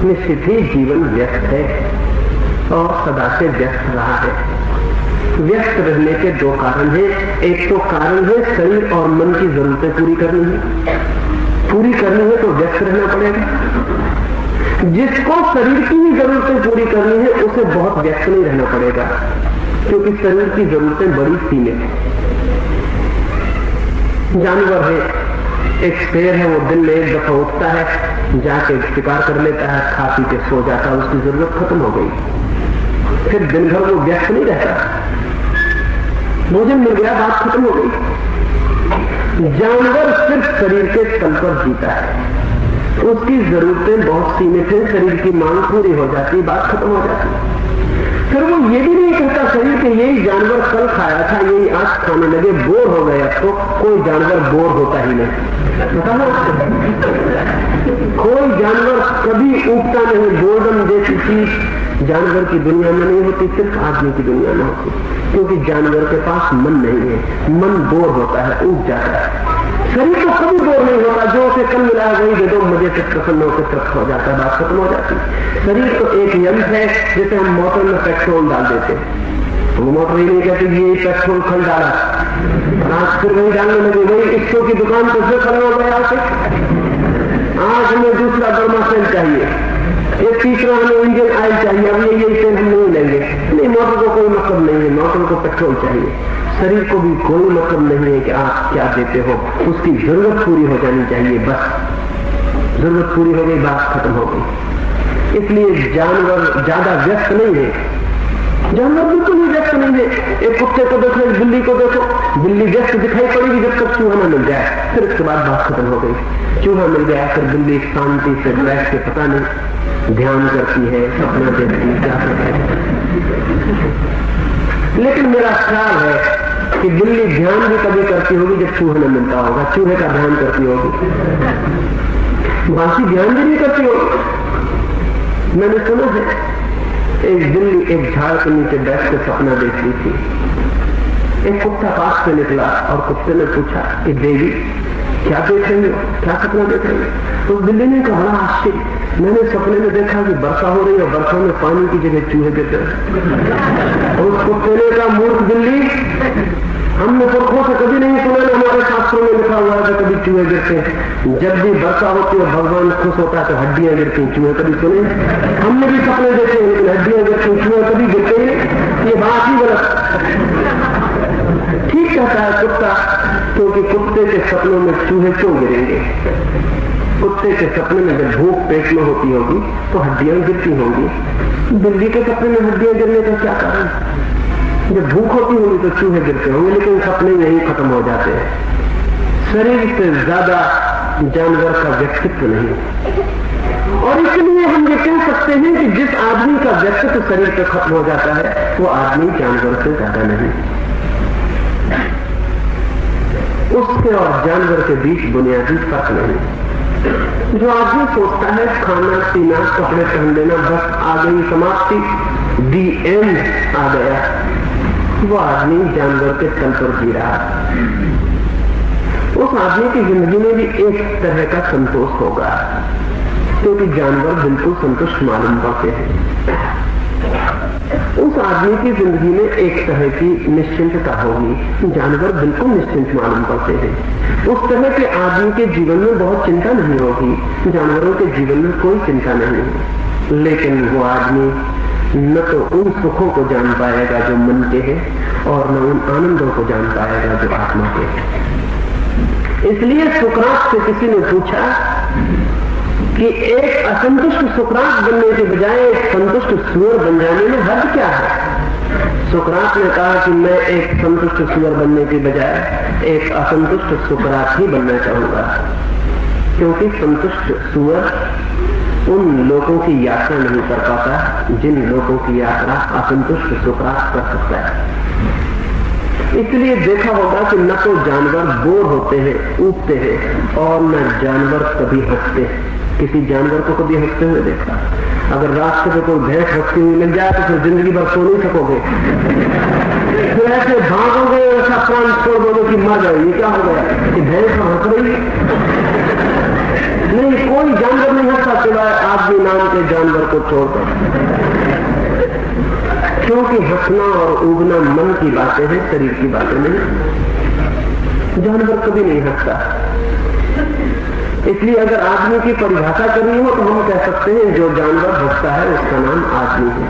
निश्चित ही जीवन व्यस्त है और सदा से व्यस्त रहा है। व्यस्त रहने के दो कारण हैं। एक तो कारण है शरीर और मन की जरूरतें पूरी करनी है। पूरी करनी है तो व्यस्त रहना पड़ेगा। जिसको शरीर की ही जरूरतें पूरी करनी है उसे बहुत व्यस्त नहीं रहना पड़ेगा, क्योंकि शरीर की जरूरतें बड़ी सीमित हैं। जानवर है, एक शेर है, वो दिन में एक दफा उठता है, जाके शिकार कर लेता है, खा पी के सो जाता है, उसकी जरूरत खत्म हो गई। फिर दिन भर वो व्यस्त नहीं रहता, भोजन मिल गया, बात खत्म हो गई। जानवर सिर्फ शरीर के तल पर जीता है, उसकी जरूरतें बहुत सीमित हैं, शरीर की मांग पूरी हो जाती, बात खत्म हो जाती। फिर वो ये भी नहीं कहता शरीर के यही जानवर कल खाया था, यही आज खाने लगे, बोर हो गए। अब तो कोई जानवर बोर होता ही नहीं, पता ना, कोई जानवर कभी उगता नहीं। बोर्डम जैसी चीज जानवर की दुनिया में नहीं होती, सिर्फ आदमी की दुनिया में होती, क्योंकि जानवर के पास मन नहीं है। मन बोर होता है, उग जाता है। शरीर तो कभी बोर नहीं होता, जो उसे कल मिला वही दे दो, मजे से प्रसन्न होकर तृप्त हो जाता है, बात खत्म हो जाती है। शरीर तो एक यंत्र है, जैसे हम मोटर में पेट्रोल डाल देते हैं, वो मोटर ही नहीं कहती ये पेट्रोल खल डाला, आज फिर वही डालने लगे, वही इक्सो की दुकान पर फिर खल हो गया। आज हमें दूसरा बर्मा सेल चाहिए, ये तीसरा हमें इंडियन ऑयल चाहिए, अब ये तेल हम नहीं लेंगे। नहीं, मोटर को कोई मतलब नहीं है, मोटर को पेट्रोल चाहिए। शरीर को भी कोई मतलब नहीं है कि आप क्या देते हो, उसकी जरूरत पूरी हो जानी चाहिए, बस जरूरत पूरी हो गई, बात खत्म हो गई। इसलिए जानवर ज्यादा व्यस्त नहीं है, जानवर बिल्कुल ही व्यस्त नहीं है। एक कुत्ते को देखो, एक बिल्ली को देखो, बिल्ली व्यस्त दिखाई पड़ेगी जब तक चूहा न मिल जाए, फिर उसके बाद बात खत्म हो गई। चूहा मिल गया, फिर बिल्ली शांति से बैठ के पता नहीं ध्यान करती है, सपना देखती है, क्या करती है। लेकिन मेरा ख्याल है कि बिल्ली ध्यान भी कभी करती होगी जब चूहा न मिलता होगा, चूहे का ध्यान करती होगी, बाकी ध्यान भी नहीं करती होगी। मैंने सुना है एक बिल्ली एक झाड़ के नीचे बैठ कर सपना देख रही थी। एक कुत्ता पास से निकला और कुत्ते ने पूछा कि देवी क्या देख रही हो, क्या सपना देख रही हो? तो बिल्ली ने कहा, बड़ा आश्चर्य, मैंने सपने में देखा कि वर्षा हो रही है, वर्षा में पानी की जगह चूहे गिरते हैं। और उस कुत्ते ने कहा, मूर्ख बिल्ली, हमने पुरखों से कभी नहीं सुना, हमारे शास्त्रों में लिखा हुआ है कभी चूहे गिरते हैं। जब भी वर्षा होती है भगवान खुश होता है तो हड्डियां गिरती हैं, चूहे कभी सुने? हमने भी सपने देखे हैं लेकिन हड्डियां गिरती हैं, चूहे कभी गिरते हैं। ये बात ही गलत। ठीक कहता है कुत्ता, क्योंकि कुत्ते के सपनों में चूहे क्यों गिरेंगे? कुत्ते के सपने में जब भूख पेट में होती होगी तो हड्डियां गिरती होंगी। बिल्ली के सपने में हड्डियां गिरने का क्या कारण? जब भूख होती होगी तो चूहे गिरते होंगे, लेकिन सपने यही खत्म हो जाते हैं। शरीर से ज्यादा जानवर का व्यक्तित्व नहीं। और इसलिए हम ये कह सकते हैं कि जिस आदमी का व्यक्तित्व शरीर पे खत्म हो जाता है वो आदमी जानवर से ज्यादा नहीं। उसके और जानवर के बीच बुनियादी फर्क नहीं। जो आदमी सोचता है खाना पीना कपड़े पहन लेना बस आ गई समाप्ति, दी एंड आ गया, वो आदमी जानवर के तल पर जी रहा। उस आदमी की जिंदगी में भी एक तरह का संतोष होगा, क्योंकि जानवर बिल्कुल संतुष्ट मालूम पड़ते हैं। उस आदमी की जिंदगी में एक तरह की निश्चिंतता होगी, जानवर बिल्कुल निश्चिंत मालूम पड़ते हैं। उस तरह के आदमी के जीवन में बहुत चिंता नहीं होगी, जानवरों के जीवन में कोई चिंता नहीं। लेकिन वो आदमी न तो उन सुखों को जान पाएगा जो मन के हैं और न उन आनंदों को जान पाएगा जो आत्मा के हैं। इसलिए सुकरात से किसी ने पूछा कि एक असंतुष्ट सुकरात बनने के बजाय एक संतुष्ट सुअर बन जाने में हर्ज क्या है? सुकरात ने कहा कि मैं एक संतुष्ट सुअर बनने के बजाय एक असंतुष्ट सुकरात ही बनना चाहूंगा, क्योंकि संतुष्ट सुअर उन लोगों की यात्रा नहीं कर पाता जिन लोगों की यात्रा असंतुष्ट सुकरात कर सकता है। इसलिए देखा होगा कि न तो जानवर बोर होते हैं, ऊबते हैं, और न जानवर कभी हंसते। किसी जानवर को कभी हंसते हुए देखा? अगर रास्ते पे कोई भैंस हंसती हुई मिल जाए तो फिर जिंदगी भर सो नहीं सकोगे, फिर ऐसे भागोगे, ऐसा प्राण छोड़ दोगे कि मर जाए। ये क्या हो गया कि भैंस हंस रही? नहीं, कोई जानवर नहीं हंसता सिवाय आदमी नाम के जानवर को छोड़कर, क्योंकि हंसना और उगना मन की बातें हैं, शरीर की बातें नहीं। जानवर कभी नहीं हंसता। इसलिए अगर आदमी की परिभाषा करनी हो तो हम कह सकते हैं जो जानवर हंसता है उसका नाम आदमी है।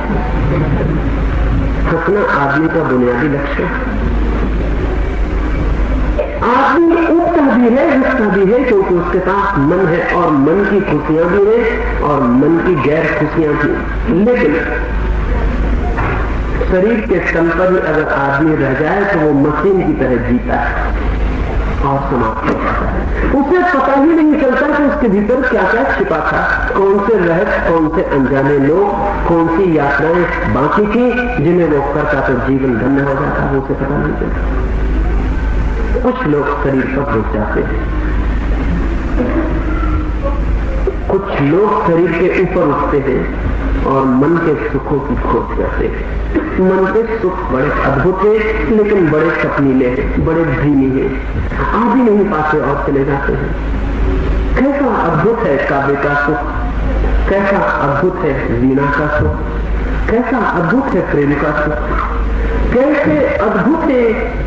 हंसना आदमी का बुनियादी लक्ष्य है। आदमी उगता भी है, हंसता भी है, क्योंकि उसके पास मन है और मन की खुशियां भी हैं और मन की गैर खुशियां भी। लेकिन शरीर के तल पर ही अगर आदमी रह जाए तो वो मशीन की तरह जीता है और समाप्त हो जाता है। उसे पता ही नहीं चलता कि उसके भीतर क्या क्या छिपा था, कौन से रहस्य, कौन से अनजाने लोग, कौन सी यात्राएं बाकी थी जिन्हें वो करता तो जीवन धन्य हो जाता, वो उसे पता नहीं चलता। कुछ लोग शरीर पर रुक जाते हैं, कुछ लोग शरीर के ऊपर उठते हैं और मन के सुखों की खोज करते हैं। मन के सुख बड़े अद्भुत हैं, लेकिन बड़े सपनीले हैं, बड़े धीमी हैं, आ भी नहीं पाते और चले जाते हैं। कैसा अद्भुत है काव्य का सुख, कैसा अद्भुत है वीणा का सुख, कैसा अद्भुत है प्रेम का सुख, कैसे अद्भुत है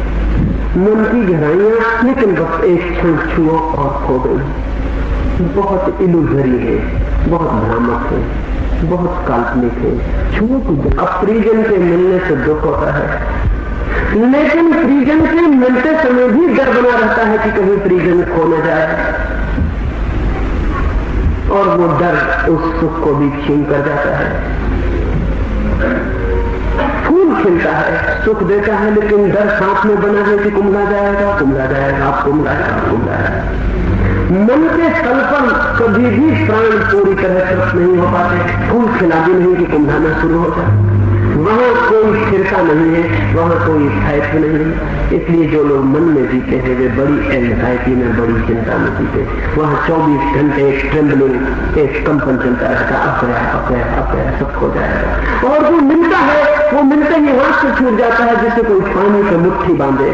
मन की गहराइयां, लेकिन बस एक क्षण छुओ और खो गई। बहुत इलूजरी है, बहुत भ्रामक है, बहुत काल्पनिक है। छुओ की अपरिजन के मिलने से दुख होता है, लेकिन परिजन से मिलते समय भी डर बना रहता है कि कहीं परिजन खो न जाए, और वो डर उस सुख को भी छीन कर जाता है। फूल खिलता है, सुख देता है, लेकिन डर साथ में बना है कि कुम्हला जाएगा, कुम्हला जाएगा, आप कुम्हला जाएगा, कुम्हला जाएगा। मन के तल पर कभी भी प्राण पूरी तरह तृप्त नहीं हो पाते। फूल खिला भी नहीं कि कुम्हलाना शुरू हो जाए। वहां कोई स्थिरता नहीं है, वहां कोई स्थायित्व नहीं है। इसलिए जो लोग मन में जीते हैं वे बड़ी एंजाइटी में, बड़ी चिंता में जीते। वहां 24 घंटे एक ट्रेम्बलिंग, एक कंपन चलता रहता, अब गया सब खो जाएगा। और जो मिलता है वो मिलते ही हाथ से छूट जाता है, जैसे कोई पानी पे मुट्ठी बांधे।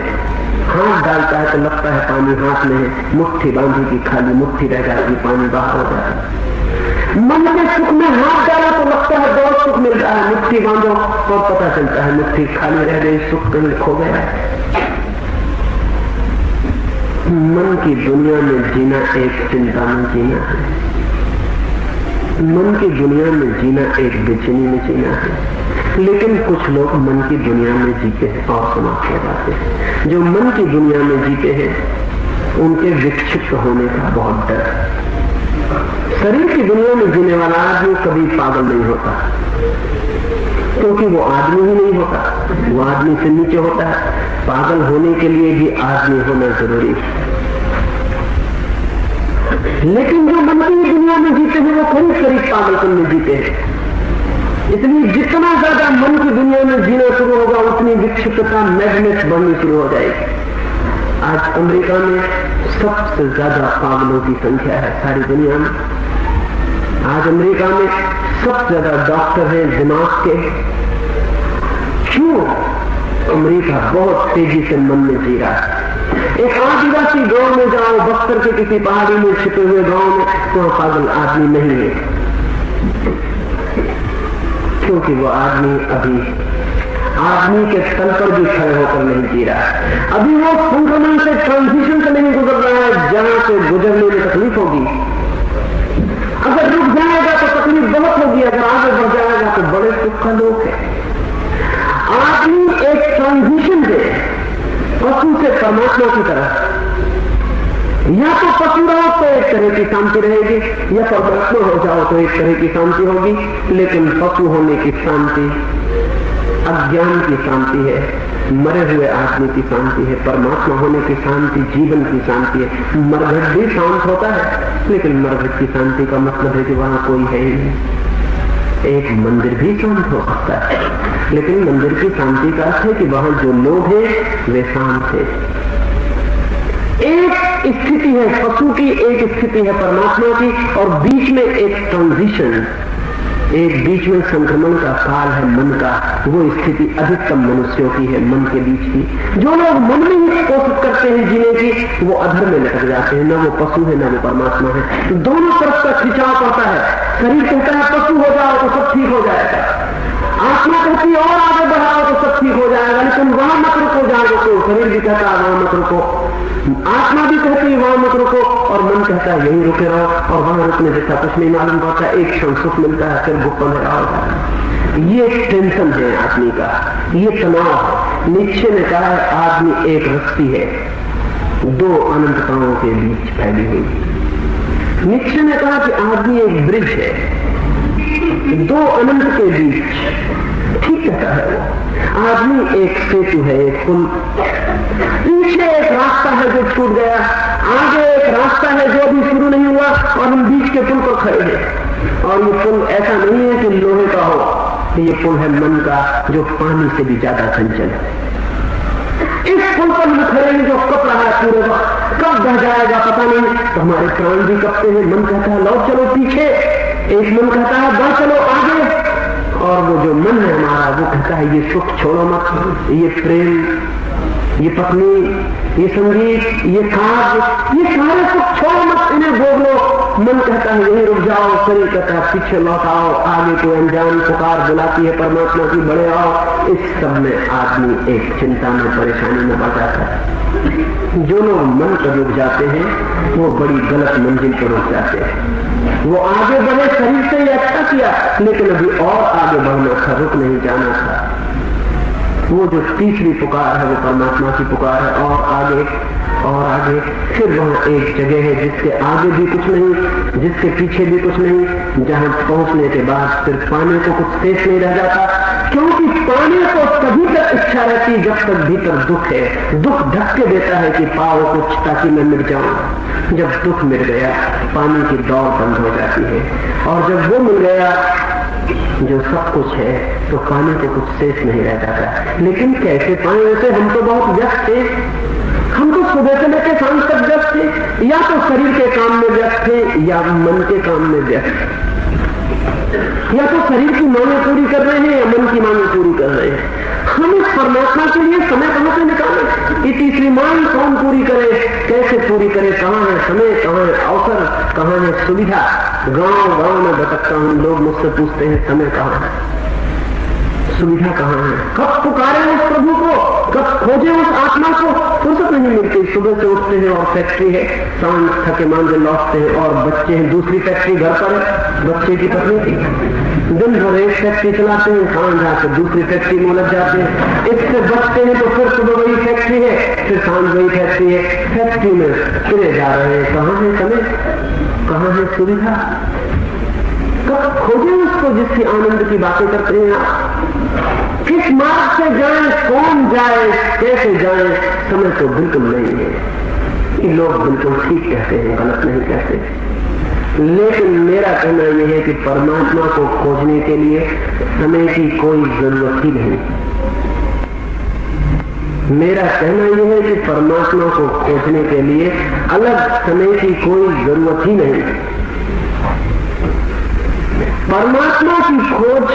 हाथ डालता है तो लगता है पानी हाथ में है, मुट्ठी बांधी की खाली मुट्ठी रह जाती, पानी बाहर हो जाता है। मन के सुख में हाथ डाला तो लगता है बहुत सुख मिल रहा है, मुट्ठी बांधो तो पता चलता है मुट्ठी खाली रह गई, सुख कहीं खो गया है। मन की दुनिया में जीना एक चिंता में जीना है, मन की दुनिया में जीना एक बेचैनी में जीना है। लेकिन कुछ लोग मन की दुनिया में जीते हैं और समाप्त हो जाते हैं। जो मन की दुनिया में जीते हैं उनके विक्षिप्त होने का बहुत डर है। शरीर की दुनिया में जीने वाला आदमी कभी पागल नहीं होता, क्योंकि वो आदमी ही नहीं होता, वो आदमी से नीचे होता है। पागल होने के लिए भी आदमी होना जरूरी है। लेकिन जो मन की दुनिया में जीते हैं वो करीब करीब पागलपन में जीते हैं। इसलिए जितना ज्यादा मन की दुनिया में जीना शुरू होगा उतनी विक्षिप्तता, मैडनेस बढ़नी शुरू हो जाएगी। आज अमेरिका में सबसे ज्यादा पागलों की संख्या है सारी दुनिया में। आज अमेरिका में सबसे ज्यादा डॉक्टर हैं दिमाग के। क्यों? अमेरिका बहुत तेजी से मन में जी रहा है। एक आदिवासी गांव में जाओ, बस्तर के किसी पहाड़ी में छिपे हुए गांव में, तो पागल आदमी नहीं है, क्योंकि वो आदमी अभी आदमी के तल पर भी खड़े होकर नहीं जी रहा है। अभी वो संक्रमण से, ट्रांजिशन से नहीं गुजर रहा है जहां से गुजरने में तकलीफ होगी। अगर रुक जाएगा तो तकलीफ बहुत होगी, अगर आगे बढ़ जाएगा तो बड़े सुख का लोक है। आदमी एक ट्रांजिशन से पशु से परमात्मा की तरह, या तो पशु रहो तो एक तरह की शांति रहेगी, या परमात्मा हो जाओ तो एक तरह की शांति होगी। लेकिन पशु होने की शांति अज्ञान की शांति है, मरे हुए आदमी की शांति है। परमात्मा होने की शांति जीवन की शांति है। मरघट भी शांत होता है, लेकिन मरघट की शांति का मतलब है कि वहां कोई है ही नहीं। एक मंदिर भी शांत हो सकता है, लेकिन मंदिर की शांति का अर्थ है कि वहां जो लोग हैं वे शांत है। एक स्थिति है पशु की, एक स्थिति है परमात्मा की, और बीच में एक ट्रांजिशन, एक बीच में संक्रमण का काल है मन का। वो स्थिति अधिकतम मनुष्यों की है, मन के बीच की। जो लोग मन में ही कोशिश करते हैं जीने की, वो अधर में लटक जाते हैं। न वो पशु है, न वो परमात्मा है। दोनों तरफ का खिंचाव पड़ता है। शरीर कहता है पशु हो जाओ तो सब ठीक हो जाएगा, आत्मा कहती है और आगे बढ़ाओ तो सब ठीक हो जाएगा, लेकिन वहां मत रुको जहां रुको। शरीर भी कहता है वहां मत रुको, आत्मा भी कहती है वहां मत रुको, और मन कहता है यहीं रुके रहो। और वहां रुकने जैसा कुछ नहीं मालूम पड़ता, एक क्षण सुख मिलता है, फिर भूख में रहा। ये टेंशन है आदमी का, ये तनाव। नीचे ने कहा है आदमी एक रस्सी है दो अनंतताओं के बीच फैली हुई। नीचे ने कहा कि आदमी एक ब्रिज है दो अनंत के बीच। ठीक कहता है वो। आदमी एक सेतु है, एक पुल। पीछे एक रास्ता है जो छूट गया, आगे एक रास्ता है जो अभी शुरू नहीं हुआ, और हम बीच के पुल पर खड़े हैं। और ये पुल ऐसा नहीं है कि लोहे का हो, ये पुल है मन का, जो पानी से भी ज्यादा चंचल है। इस पुल पर हम खड़े हैं जो कप रहा है पूरे वक्त, कब बह जाएगा पता नहीं। तो हमारे प्राण भी कपते हैं, मन कहता है लौट चलो पीछे, एक मन कहता है बढ़ चलो आगे, और वो जो मन है हमारा वो कहता है ये सुख छोड़ो मत, ये प्रेम, ये पत्नी, ये संगीत, ये खाद, ये सारे सुख छोड़ो मत, इन्हें भोग लो। मन कहता है यही रुक जाओ, शरीर कहता है पीछे लौट आओ, आगे कोई अनजान पुकार बुलाती है परमात्मा की, बड़े आओ। इस सब में आदमी एक चिंता में, परेशानी में पड़ जाता है। जो लोग मन पर रुक जाते हैं वो बड़ी गलत मंजिल पर रुक जाते हैं। वो आगे बढ़े, शरीर से ही अच्छा किया, लेकिन अभी और आगे बढ़ना था, रुक नहीं जाना था। वो जो तीसरी पुकार है वो परमात्मा की पुकार है, और आगे और आगे। फिर वहां एक जगह है जिसके आगे भी कुछ नहीं, जिसके पीछे भी कुछ नहीं, जहां पहुंचने के बाद फिर पाने को कुछ शेष नहीं रह जाता, क्योंकि पाने को तभी तक इच्छा रहती जब तक भीतर दुख है। दुख धक्के देता है कि पाओ कुछ ताकि मैं मिट जाऊं। जब दुख मिट गया पानी की दौड़ बंद हो जाती है, और जब वो मिल गया जो सब कुछ है तो पाने को कुछ शेष नहीं रह जाता। लेकिन कैसे पाए उसे? हम तो बहुत व्यस्त थे, हम तो सुबह से लेकर शाम तक व्यस्त थे, या तो शरीर के काम में व्यस्त थे या मन के काम में व्यस्त, या तो शरीर की मांगें पूरी कर रहे हैं या मन की मांगें पूरी कर रहे हैं। हम इस परमात्मा के लिए समय कहां से निकालें? ये तीसरी मांग कौन पूरी करे, कैसे पूरी करे? कहां है समय, कहां है अवसर, कहां है सुविधा? गांव गांव में भटकता हूं, लोग मुझसे पूछते हैं समय कहां है, सुविधा कहां है? कब पुकारे उस प्रभु को, कब खोजे उस आत्मा को? फुर्सत नहीं मिलती। सुबह से उठते हैं और फैक्ट्री है, शाम थके मांगे लौटते हैं, और बच्चे हैं, दूसरी फैक्ट्री घर पर है, बच्चे की पत्नी थी, दिन भर एक फैक्ट्री चलाते हैं, शाम जाकर दूसरी फैक्ट्री में उलझ जाते हैं, इससे बचते हैं तो फिर सुबह वही फैक्ट्री है, फिर शाम वही फैक्ट्री है, फैक्ट्री में फिरे जा रहे हैं। कहां है समय, कहां है सुविधा? कब खोजे उसको जिसकी आनंद की बातें करते हैं आप? किस मार्ग से जाए, कौन जाए, कैसे जाए? समय तो बिल्कुल नहीं है। ये लोग बिल्कुल ठीक कहते हैं, गलत नहीं कहते। लेकिन मेरा कहना यह है कि परमात्मा को खोजने के लिए समय की कोई जरूरत ही नहीं। मेरा कहना यह है कि परमात्मा को खोजने के लिए अलग समय की कोई जरूरत ही नहीं। परमात्मा की खोज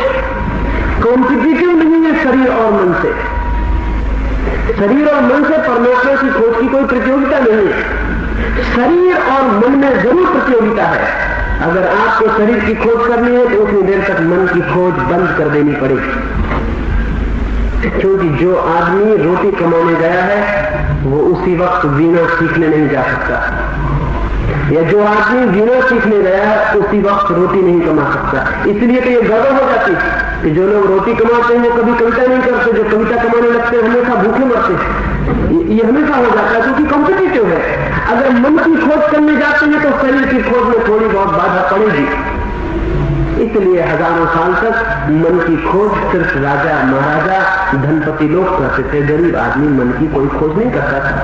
कॉम्पिटिटिव नहीं है शरीर और मन से। शरीर और मन से परमात्मा की खोज की कोई प्रतियोगिता नहीं है। शरीर और मन में जरूर प्रतियोगिता है। अगर आपको शरीर की खोज करनी है तो उतनी देर तक मन की खोज बंद कर देनी पड़ेगी, क्योंकि जो आदमी रोटी कमाने गया है वो उसी वक्त वीणा सीखने नहीं जा सकता, या जो आदमी वीणा सीखने गया है उसी वक्त रोटी नहीं कमा सकता। इसलिए तो ये गड़बड़ हो जाती है कि जो लोग रोटी कमाते हैं वो कभी कविता नहीं करते, जो कविता कमाने लगते हैं हमेशा भूखे मरते हैं। ये हमेशा हो जाता है क्योंकि कॉम्पिटिटिव है। अगर मन की खोज करने जाते हैं तो शरीर की खोज में थोड़ी बहुत बाधा पड़ेगी। इसलिए हजारों साल तक मन की खोज सिर्फ राजा महाराजा धनपति लोग करते थे, गरीब आदमी मन की कोई खोज नहीं करता था।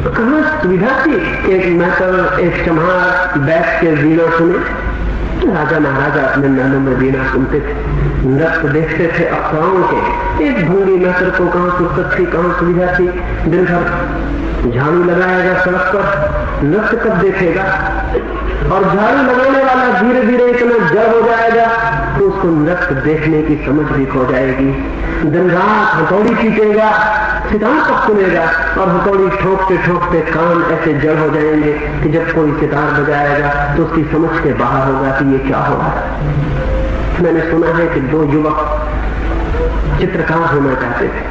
तो कहां सुविधा थी? एक महल, एक चम्हार बैठ के वीणा सुने, राजा महाराजा अपने महलों में वीणा सुनते थे, नृत्य देखते थे अप्सराओं के। एक भूंगी महल को कहां फुर्सत थी, कहां सुविधा थी? दिन भर झाड़ू लगाएगा सड़क पर, नृत्य कब देखेगा? और झाड़ू लगाने वाला धीरे धीरे इतना जड़ हो जाएगा तो उसको नृत्य देखने की समझ भी खो जाएगी। दिन रात हथौड़ी पीटेगा, सितार कब सुनेगा? और हथौड़ी ठोकते ठोकते कान ऐसे जड़ हो जाएंगे कि जब कोई सितार बजाएगा तो उसकी समझ के बाहर होगा कि ये क्या हो रहा है। मैंने सुना है कि 2 युवक चित्रकार होना चाहते थे।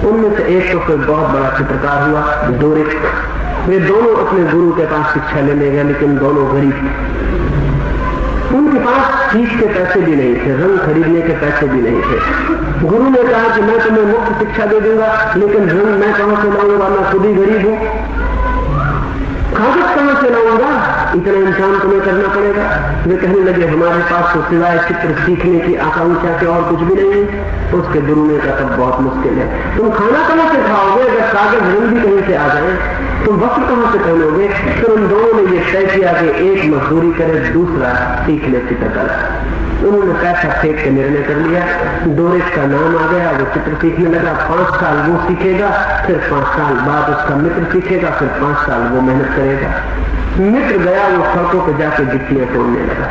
उनमें से एक तो कोई बहुत बड़ा चित्रकार हुआ, डोरिक। वे दोनों अपने गुरु के पास शिक्षा लेने गए, लेकिन दोनों गरीब। उनके पास फीस के पैसे भी नहीं थे, रंग खरीदने के पैसे भी नहीं थे। गुरु ने कहा कि मैं तुम्हें मुफ्त शिक्षा दे दूंगा, लेकिन रंग मैं कहां से लाऊंगा, मैं खुद ही गरीब हूं, कागज कहां से लाऊंगा, इतना इंतजाम तुम्हें करना पड़ेगा। वे कहने लगे हमारे पास तो सिवाय चित्र सीखने की आकांक्षा के और कुछ भी नहीं है। उसके गुरु ने कहा तब बहुत मुश्किल है, तुम खाना कहां से खाओगे अगर कागज रंग भी कहीं से आ जाए, तुम वक्त कहां से पहनोगे? फिर उन दोनों ने यह तय किया कि एक मजदूरी करे, दूसरा सीख ले चित्रकला। उन्होंने पैसा फेंक के निर्णय कर लिया, डोरिस का नाम आ गया, वो चित्र सीखने लगा। 5 साल वो सीखेगा, फिर 5 साल बाद उसका मित्र सीखेगा, फिर 5 साल वो मेहनत करेगा। मित्र गया, वो सड़कों पर जाके गिट्टियां तोड़ने लगा।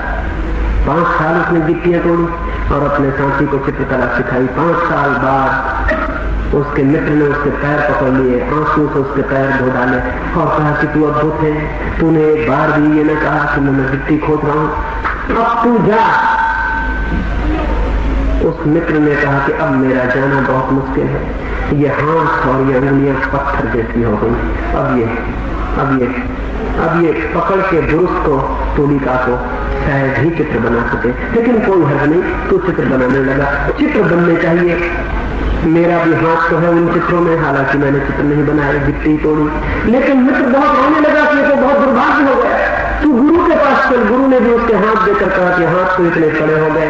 5 साल उसने गिट्टियां तोड़ी और अपने साथी को चित्रकला सिखाई। 5 साल बाद उसके मित्र ने उसके पैर पकड़ लिए, आंसू से उसके पैर धो डाले और कहा कि तू अद्भुत है, तूने एक बार भी ये न कहा कि मैं गिट्टी खोद रहा हूं, अब तू जा। उस मित्र ने कहा कि अब मेरा जाना बहुत मुश्किल है, ये हाथ और ये उंगलियां पत्थर जैसी हो गई। अब ये पकड़ के बुरुष को, तुलिका को शायद ही चित्र बना सके, लेकिन कोई हर्ज नहीं, तू चित्र बनाने लगा। चित्र बनने चाहिए, मेरा भी हाथ तो है उन चित्रों में, हालांकि मैंने चित्र नहीं बनाए, गिट्टी तोड़ी। लेकिन मित्र बहुत रोने लगा कि ये तो बहुत दुर्भाग्य हो गया, तू गुरु के पास चल। गुरु ने भी उसके हाथ देकर कहा कि हाथ तो इतने कड़े हो गए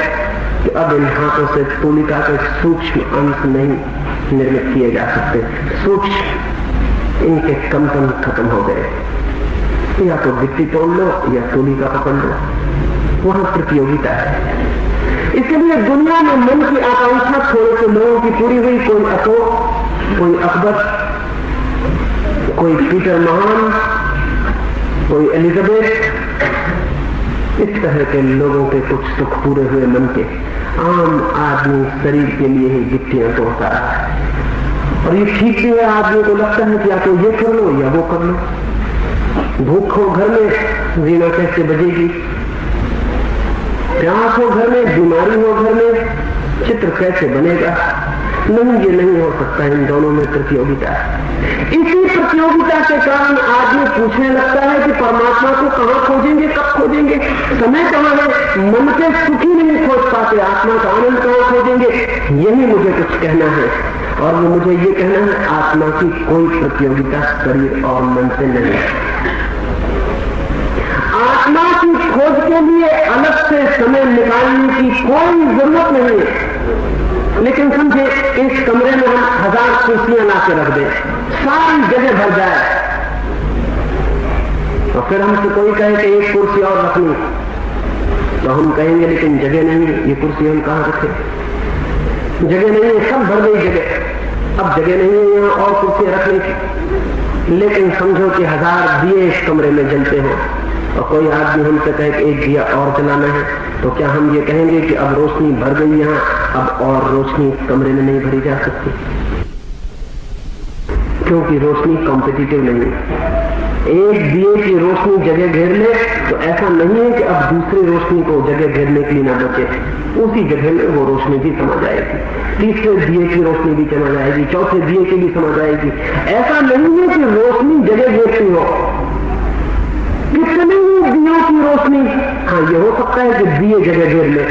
कि अब इन हाथों से तुलिका के सूक्ष्म अंश नहीं निर्मित किए जा सकते, सूक्ष्म इनके कंपन खत्म हो गए। या तो गिट्टी तोड़ लो या तुलिका पकड़ लो, वहां प्रतियोगिता है। इसलिए दुनिया में मन की आकांक्षा थोड़े से लोगों की पूरी हुई, कोई अशोक, कोई अकबर, कोई पीटर महान, कोई एलिजाबेथ, इस तरह के लोगों के कुछ सुख पूरे हुए मन के। आम आदमी शरीर के लिए ही गिट्टियां तोड़ता रहा है, और ये ठीक भी है। आदमी को लगता है कि या तो ये कर लो या वो कर लो। भूख हो घर में, वीणा कैसे बजेगी? प्यास हो घर में, बीमारी हो घर में, चित्र कैसे बनेगा? नहीं, ये नहीं हो सकता। इन दोनों में प्रतियोगिता है। इसी प्रतियोगिता के कारण आदमी पूछने लगता है कि परमात्मा को कहां खोजेंगे, कब खोजेंगे, समय कहां है? मन के सुख ही नहीं खोज पाते, आत्मा का आनंद कहां खोजेंगे? यही मुझे कुछ कहना है, और वो मुझे ये कहना है, आत्मा की कोई प्रतियोगिता शरीर और मन से नहीं। आत्मा की खोज के लिए अलग से समय निकालने की कोई जरूरत नहीं है। लेकिन समझे, इस कमरे में हम 1000 कुर्सियां ला के रख दें, सारी जगह भर जाए, और फिर हमसे कोई कहे कि एक कुर्सी और रखनी, तो हम कहेंगे लेकिन जगह नहीं है, ये कुर्सी हम कहां रखें? जगह नहीं है, सब भर गई जगह, अब जगह नहीं है यहाँ और कुर्सियां रखने की। लेकिन समझो कि 1000 दिए इस कमरे में जलते हो, और कोई आदमी हमसे कहे कि एक दिया और जलाना है, तो क्या हम ये कहेंगे कि अब रोशनी भर गई यहाँ, अब और रोशनी इस कमरे में नहीं भरी जा सकती? क्योंकि रोशनी कॉम्पिटिटिव नहीं है। एक दिए की रोशनी जगह घेर ले तो ऐसा नहीं है कि अब दूसरी रोशनी को जगह घेरने के लिए ना बचे, उसी जगह में वो रोशनी भी समा जाएगी, तीसरे दिए की रोशनी भी समा जाएगी, चौथे दिए की भी समा जाएगी। ऐसा नहीं है कि रोशनी जगह घेरती हो, कितनी ही दियों की रोशनी, हाँ ये हो सकता है कि दिए जगह घेर ले,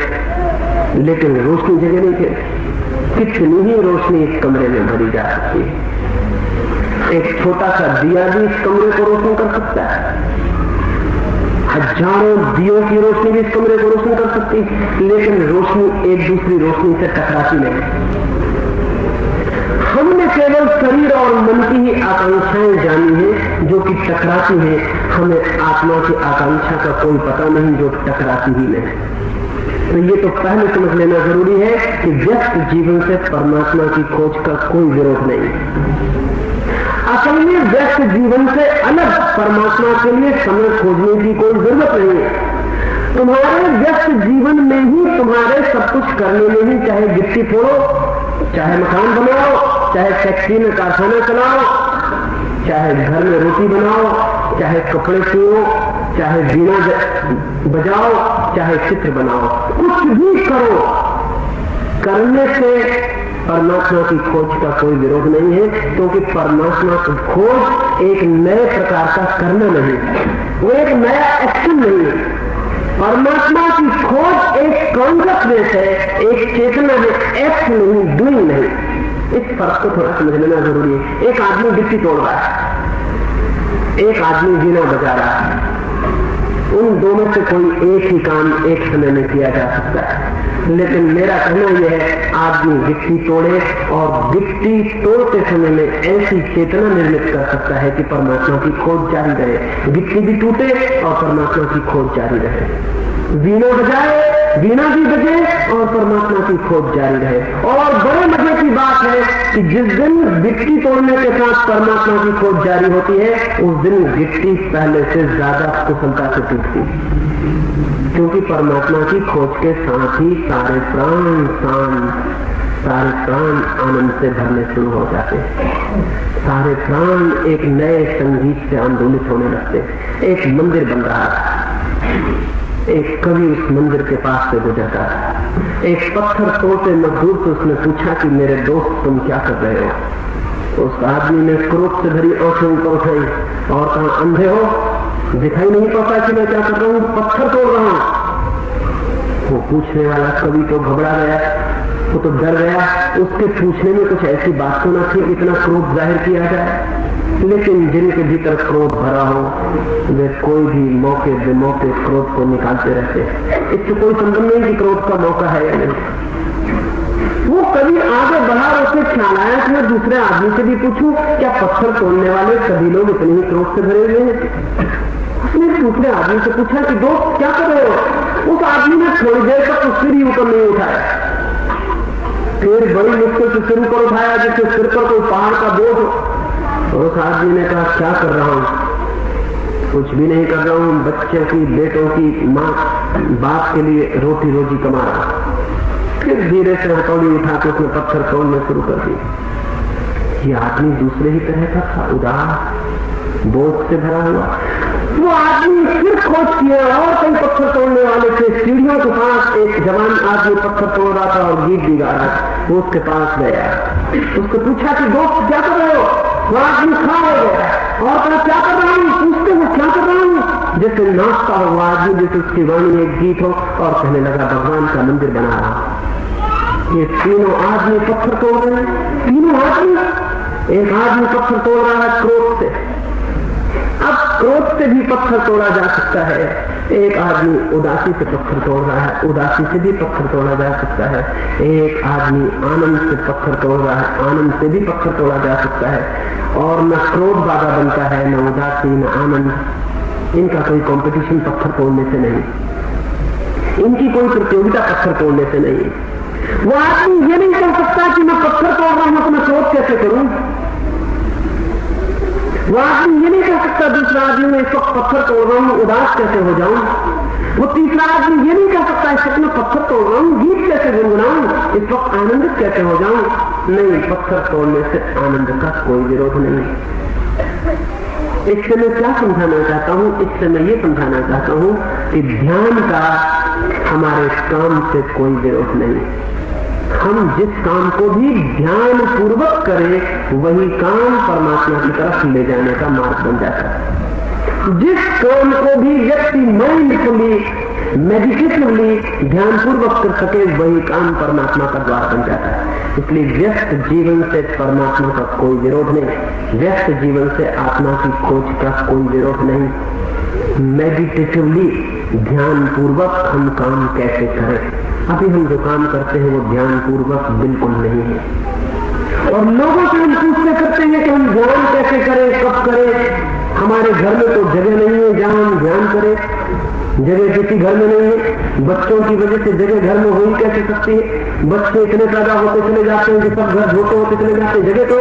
लेकिन रोशनी जगह नहीं घेरती। कितनी ही रोशनी इस कमरे में भरी जा सकती है। एक छोटा सा दिया भी इस कमरे को रोशन कर सकता है, हजारों दियों की रोशनी भी इस कमरे को रोशन कर सकती है, लेकिन रोशनी एक दूसरी रोशनी से टकराती नहीं। हमने केवल शरीर और मन की ही आकांक्षाएं जानी है जो कि टकराती हैं, हमें आत्मा की आकांक्षा का कोई पता नहीं जो टकराती ही नहीं। तो ये तो पहले समझ लेना जरूरी है कि व्यस्त जीवन से परमात्मा की खोज का कोई विरोध नहीं। असल में व्यस्त जीवन से अलग परमात्मा के लिए समय खोजने की कोई जरूरत नहीं है। तुम्हारे व्यस्त जीवन में ही तुम्हारे सब कुछ करने में ही, चाहे गिट्टी फोड़ो, चाहे मकान बनाओ, चाहे फैक्ट्री में कारखाना चलाओ, चाहे घर में रोटी बनाओ, चाहे कपड़े सियो, चाहे वीणा बजाओ, चाहे चित्र बनाओ, कुछ भी करो, करने से परमात्मा की खोज का कोई विरोध नहीं है। क्योंकि परमात्मा की खोज एक नए प्रकार का करना नहीं है, वो एक नया एक्शन नहीं है। परमात्मा की खोज एक कॉन्शियसनेस है, एक चेतना है, एक्ट नहीं, डूइंग नहीं। इस फर्क को थोड़ा समझ लेना जरूरी है। एक आदमी गिट्टी तोड़ रहा है, एक आदमी वीणा बजा रहा है, उन दोनों से कोई एक ही काम एक समय में किया जा सकता है। लेकिन मेरा कहना यह है, आदमी गिट्टी तोड़े और गिट्टी तोड़ते समय में ऐसी चेतना निर्मित कर सकता है कि परमात्मा की खोज जारी रहे, गिट्टी भी टूटे और परमात्मा की खोज जारी रहे। वीणा बजाए वीणा भी बजे और परमात्मा की खोज जारी रहे। और बड़े मजे की बात है कि जिस दिन गिट्टी तोड़ने के साथ परमात्मा की खोज जारी होती है, उस दिन गिट्टी पहले से ज्यादा कुशलता से टूटती, क्योंकि परमात्मा की खोज के साथ ही सारे प्राण आनंद से भरने शुरू हो जाते हैं। सारे प्राण एक नए संगीत से आंदोलित होने लगते हैं। एक मंदिर बन रहा था, एक कवि उस मंदिर के पास से गुजरता था। एक पत्थर तोड़ते मजदूर से उसने पूछा कि मेरे दोस्त तुम क्या कर रहे हो? उस आदमी ने क्रोध से भरी आंखें ऊपर उठाई और कहा, अंधे हो, दिखाई नहीं पड़ता कि मैं क्या कर रहा हूं? पत्थर तोड़ रहा हूं। वो पूछने वाला कवि तो घबरा गया, वो तो डर गया। उसके पूछने में कुछ ऐसी बात तो न थी इतना क्रोध जाहिर किया जाए, लेकिन जिनके भीतर क्रोध भरा हो वे कोई भी मौके बेमौके क्रोध को निकालते रहते हैं। इससे कोई संबंध नहीं कि क्रोध का मौका है या नहीं। वो कभी आगे बढ़ा, उसे ख्याल आया कि मैं दूसरे आदमी से भी पूछूं, क्या पत्थर तोड़ने वाले सभी लोग इतने ही क्रोध से भरे हुए हैं? उसने दूसरे आदमी से पूछा कि दोस्त क्या कर रहे हो? उस आदमी ने थोड़ी देर तक सिर ही ऊपर नहीं उठाया, फिर बड़ी मुश्किल से सिर ऊपर उठाया जिससे सिर पर कोई पहाड़ का बोझ हो। और उस आदमी ने कहा, क्या कर रहा हूं? कुछ भी नहीं कर रहा हूं, बच्चों की, बेटों की, माँ बाप के लिए रोटी रोजी कमा रहा। फिर धीरे से हथौड़ी उठा के उसने पत्थर तोड़ने शुरू कर दी। ये आदमी दूसरे ही तरह का था, उदास, बोझ से भरा हुआ। वो आदमी फिर खोज किया और कई पत्थर तोड़ने वाले थे। सीढ़ियों के पास एक जवान आदमी पत्थर तोड़ रहा था और गीत भी गा रहा था। वो उसके पास गया, उसको पूछा कि दोस्त क्या कर रहे हो? वो आदमी खड़ा हो गया और कहा, क्या कर रहा हूँ? पूछते हो क्या कर रहा हूँ? जैसे नाचता हो वो आदमी, जैसे उसकी वाणी एक गीत हो, और कहने लगा, भगवान का मंदिर बना रहा। ये तीनों आदमी पत्थर तोड़ रहे हैं, तीनों आदमी। एक आदमी पत्थर तोड़ रहा है क्रोध से। अब क्रोध से भी पत्थर तोड़ा जा सकता है। एक आदमी उदासी से पत्थर तोड़ रहा है, उदासी से भी पत्थर तोड़ा जा सकता है। एक आदमी आनंद से पत्थर तोड़ रहा है, आनंद से भी पत्थर तोड़ा जा सकता है। और न क्रोध बाधा बनता है, न उदासी, न आनंद। इनका कोई कंपटीशन पत्थर तोड़ने से नहीं, इनकी कोई प्रतियोगिता पत्थर तोड़ने से नहीं। वो आदमी ये नहीं कर सकता कि मैं पत्थर तोड़ रहा हूं तो मैं क्रोध कैसे करूं। वो आदमी ये नहीं कह सकता दूसरा आदमी मैं इस वक्त पत्थर तोड़ रहा हूं, उदास कैसे हो जाऊं। वो तीसरा आदमी ये नहीं कह सकता इस वक्त मैं पत्थर तोड़ रहा हूं, गीत कैसे गुनगुनाऊं, इस वक्त आनंदित कैसे हो जाऊं। नहीं, पत्थर तोड़ने से आनंद का कोई विरोध नहीं। इससे मैं क्या समझाना चाहता हूं? इससे मैं ये समझाना चाहता हूं कि ध्यान का हमारे काम से कोई विरोध नहीं। हम जिस काम को भी ध्यान पूर्वक करें वही काम परमात्मा की तरफ ले जाने का मार्ग बन जाता है। जिस काम को भी व्यक्ति माइंडफुली, मेडिटेटिवली ध्यान पूर्वक कर सके वही काम परमात्मा का द्वार बन जाता है। इसलिए व्यस्त जीवन से परमात्मा का कोई विरोध नहीं, व्यस्त जीवन से आत्मा की खोज का कोई विरोध नहीं। मेडिटेटिवली ध्यान पूर्वक हम काम कैसे करें? अभी हम जो काम करते हैं वो ध्यान पूर्वक बिल्कुल नहीं है। और लोगों से हम पूछते करते हैं कि हम ध्यान कैसे करें, कब करें। हमारे घर में तो जगह नहीं है जहां हम ध्यान करें, जगह किसी घर में नहीं है। बच्चों की वजह से जगह घर में हो ही कैसे सकती है? बच्चे इतने पैदा होते चले जाते हैं कि सब घर होते होते चले जाते हैं, जगह तो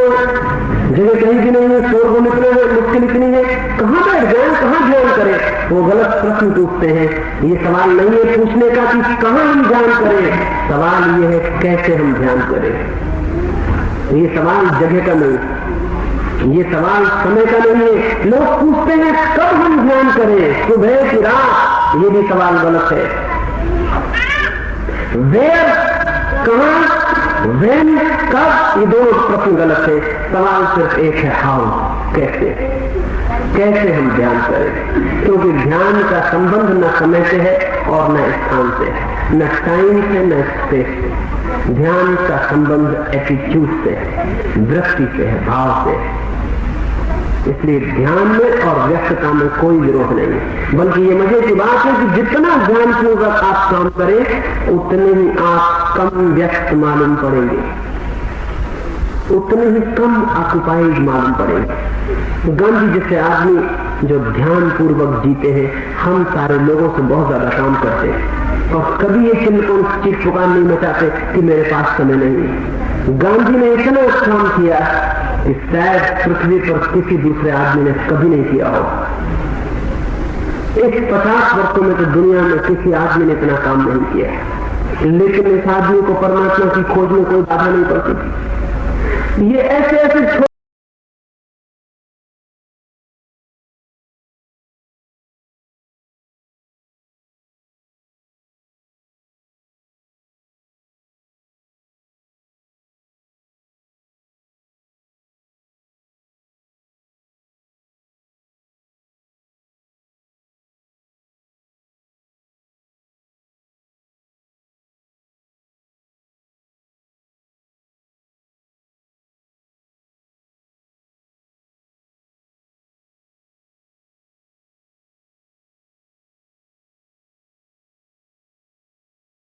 जगह कहीं भी नहीं है, शोर को निकले हुए मुश्किल इतनी है, कहां बैठ जाए, कहां ध्यान करें? वो गलत प्रश्न पूछते हैं। ये सवाल नहीं है पूछने का कि कहां हम ध्यान करें, सवाल ये है कैसे हम ध्यान करें। ये सवाल जगह का नहीं, ये सवाल समय का नहीं है। लोग पूछते हैं कब हम ध्यान करें, सुबह की रात, ये भी सवाल गलत है। वेयर, कहां, वेन, कब, ये दोनों प्रश्न गलत है। सवाल सिर्फ एक है, हाउ, कैसे, कैसे हम ध्यान करें। क्योंकि ध्यान का संबंध न समय से है और न स्थान से है, न टाइम से न स्पेस से। ध्यान का संबंध एटीट्यूड से है, दृष्टि से है, भाव से है। इसलिए ध्यान में और व्यस्तता में कोई विरोध नहीं, बल्कि ये मजे की बात है कि जितना ध्यानपूर्वक आप काम करें उतने ही आप कम व्यस्त मालूम पड़ेंगे, उतने ही कम ऑक्युपाइड मालूम पड़ेंगे। गांधी जैसे आदमी जो ध्यान पूर्वक जीते हैं। हम सारे लोगों से बहुत ज्यादा काम करते हैं और कभी ये चीख पुकार नहीं मचाते कि मेरे पास समय नहीं है। गांधी ने इतना काम किया कि शायद पृथ्वी पर किसी दूसरे आदमी ने कभी नहीं किया हो। इस 50 वर्षों में तो दुनिया में किसी आदमी ने इतना काम नहीं किया है, लेकिन इस आदमी को परमात्मा की खोज में कोई बाधा नहीं पड़ती। ये ऐसे